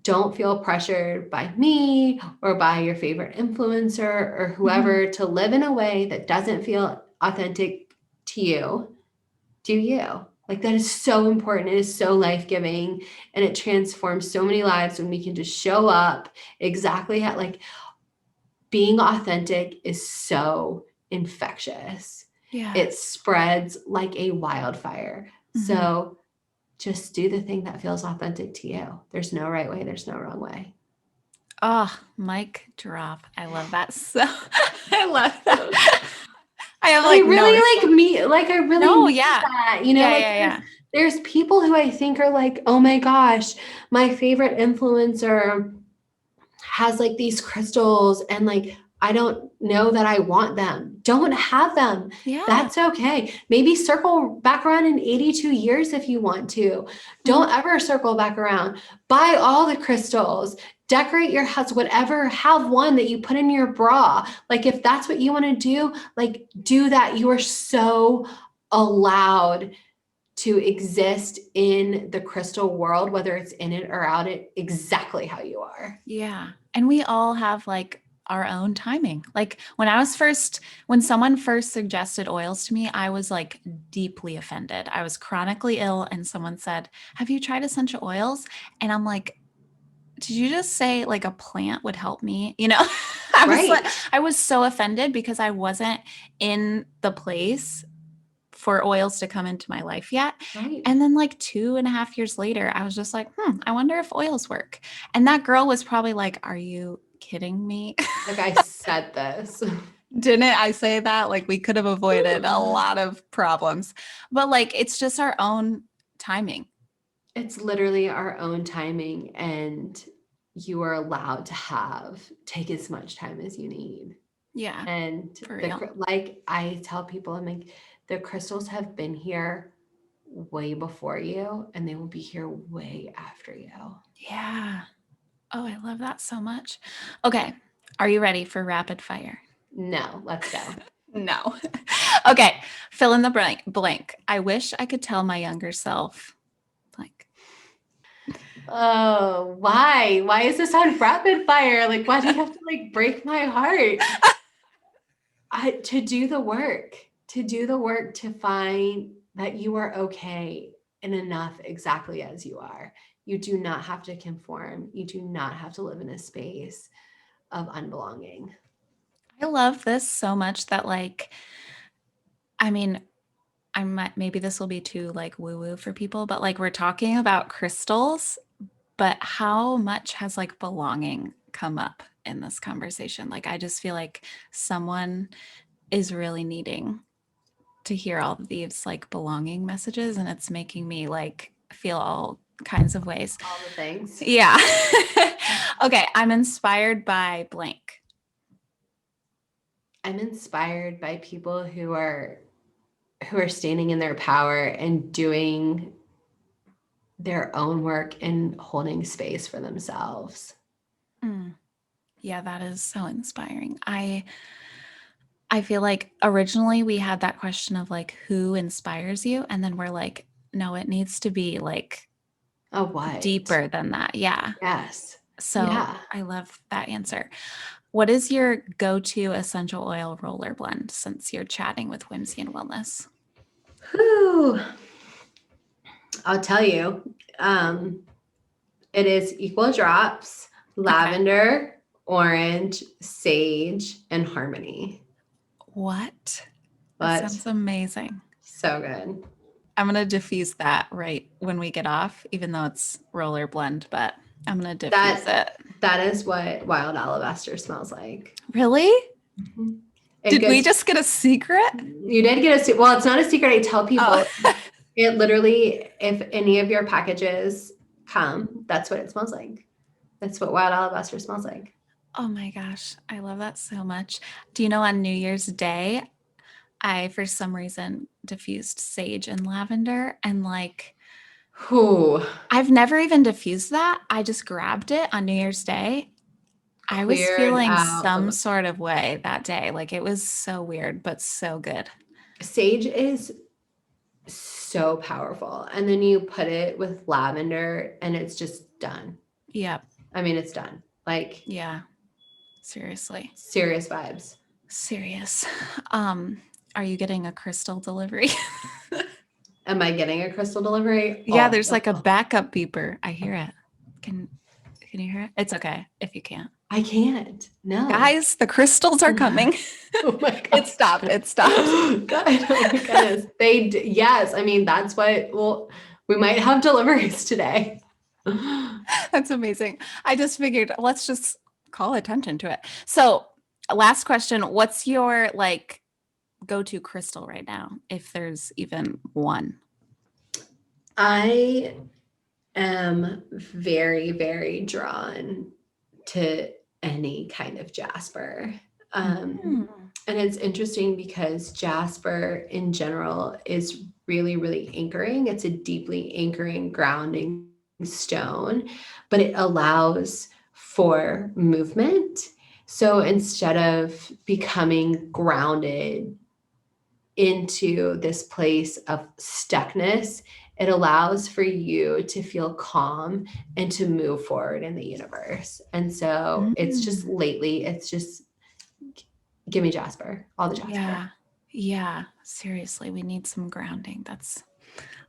Don't feel pressured by me or by your favorite influencer or whoever to live in a way that doesn't feel authentic to you. Do you? Like, that is so important. It is so life-giving, and it transforms so many lives when we can just show up exactly how, like, being authentic is so infectious. Yeah. It spreads like a wildfire. So just do the thing that feels authentic to you. There's no right way, there's no wrong way. Oh, mic drop. I love that. So I love that. I have But like I really no like me, like, I really No, mean yeah. that, Yeah, like, yeah. there's people who I think are like, oh my gosh, my favorite influencer has like these crystals, and like, I don't know that I want them. Don't have them. Yeah. That's okay. Maybe circle back around in 82 years if you want to. Don't ever circle back around. Buy all the crystals. Decorate your house, whatever. Have one that you put in your bra. Like, if that's what you want to do, like, do that. You are so allowed to exist in the crystal world, whether it's in it or out it, exactly how you are. Yeah. And we all have like our own timing. Like when someone first suggested oils to me, I was like deeply offended. I was chronically ill and someone said, "Have you tried essential oils?" And I'm like, "Did you just say like a plant would help me?" Right. I was so offended because I wasn't in the place for oils to come into my life yet. Right. And then like 2.5 years later, I was just like, I wonder if oils work. And that girl was probably like, "Are you kidding me?" Like, I said this. Didn't I say that? Like we could have avoided a lot of problems. But like it's just our own timing. It's literally our own timing, and you are allowed to take as much time as you need. Yeah. And For real. like I tell people, I'm like, the crystals have been here way before you, and they will be here way after you. Yeah. Oh, I love that so much. Okay. Are you ready for rapid fire? No, let's go. No. Okay. Fill in the blank. I wish I could tell my younger self blank. Oh, why? Why is this on rapid fire? Like, why do you have to like break my heart? To do the work, to find that you are okay and enough exactly as you are. You do not have to conform. You do not have to live in a space of unbelonging. I love this so much that like, I mean, I might maybe this will be too like woo woo for people, but like we're talking about crystals, but how much has like belonging come up in this conversation? Like I just feel like someone is really needing to hear all of these like belonging messages, and it's making me like feel all kinds of ways. All the things. Yeah. Okay, I'm inspired by blank. I'm inspired by people who are standing in their power and doing their own work and holding space for themselves. Yeah, that is so inspiring. I feel like originally we had that question of like who inspires you, and then we're like, no, it needs to be like Oh, what? deeper than that. Yeah. Yes. So Yeah. I love that answer. What is your go-to essential oil roller blend since you're chatting with Whimsy and Wellness? Whew. I'll tell you. It is equal drops, Okay. lavender, orange, sage, and harmony. What? That But sounds amazing. so good. I'm going to diffuse that right when we get off, even though it's roller blend, but I'm going to diffuse That it. that is what wild alabaster smells like. Really? Mhm. It Did we goes. just get a secret? You did get well, it's not a secret. I tell Oh, people it literally, if any of your packages come, that's what it smells like. That's what wild alabaster smells like. oh my gosh. I love that so much. Do you know on New Year's Day, I, for some reason, diffused sage and lavender and like, Whew. I've never even diffused that. I just grabbed it on New Year's Day. I was Cleared feeling out some the sort of way that day. Like it was so weird, but so good. sage is so powerful. And then you put it with lavender and it's just done. Yep. I mean, it's done. Like Yeah. Seriously. serious vibes. Serious. Um, are you getting a crystal delivery? Am I getting a crystal delivery? Yeah, there's like a backup beeper. I hear it. Can you hear it? It's okay if you can't. I can't. No. Guys, the crystals are coming. Oh my god. It stopped. It stopped. God, oh my goodness. Yes. I mean, that's what, well, we might have deliveries today. That's amazing. I just figured let's just call attention to it. So, last question, what's your like go-to crystal right now, if there's even one? I am very, very drawn to any kind of jasper. Mm. And it's interesting because jasper in general is really, really anchoring. It's a deeply anchoring, grounding stone, but it allows for movement. So instead of becoming grounded into this place of stuckness, it allows for you to feel calm and to move forward in the universe. And so it's just Mm. lately, it's just give me Jasper, all the Jasper. Yeah. Yeah. Seriously, we need some grounding. That's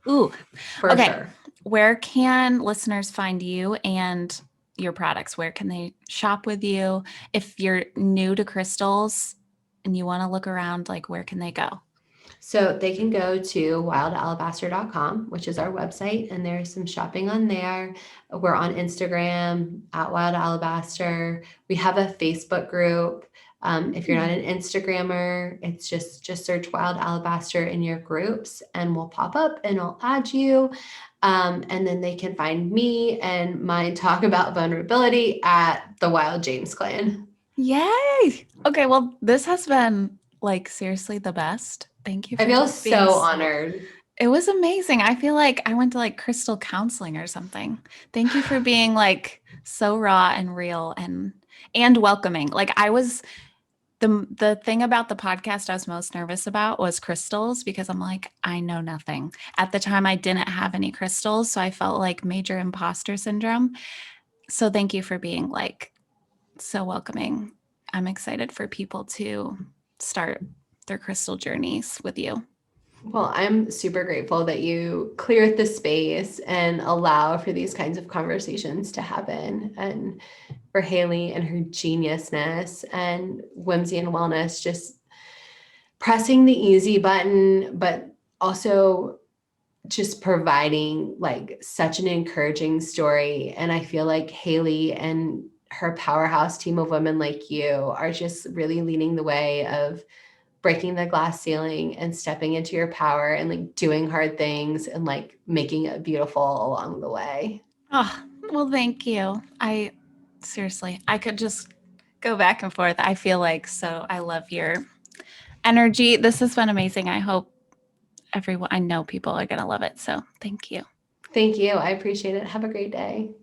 ooh. For Okay. sure. Where can listeners find you and your products? Where can they shop with you? If you're new to crystals and you want to look around, like where can they go? So they can go to wildalabaster.com, which is our website, and there's some shopping on there. We're on Instagram at Wild Alabaster. We have a Facebook group. If you're not an Instagrammer, it's just search Wild Alabaster in your groups and we'll pop up and I'll add you. And then they can find me and my talk about vulnerability at the Wild James Clan. Yay. Okay, well, this has been like seriously the best. Thank you I for feel just being so honored. It was amazing. I feel like I went to like crystal counseling or something. Thank you for being like so raw and real and welcoming. Like I was the thing about the podcast I was most nervous about was crystals because I'm like, I know nothing. At the time I didn't have any crystals, so I felt like major imposter syndrome. So thank you for being like so welcoming. I'm excited for people to start their crystal journeys with you. Well, I'm super grateful that you cleared the space and allow for these kinds of conversations to happen. And for Haley and her geniusness and whimsy and wellness, just pressing the easy button, but also just providing like such an encouraging story. And I feel like Haley and her powerhouse team of women like you are just really leading the way of breaking the glass ceiling and stepping into your power and like doing hard things and like making it beautiful along the way. Oh, well, thank you. I seriously, I could just go back and forth. I feel like so I love your energy. This has been amazing. I hope I know people are going to love it. So thank you. Thank you. I appreciate it. Have a great day.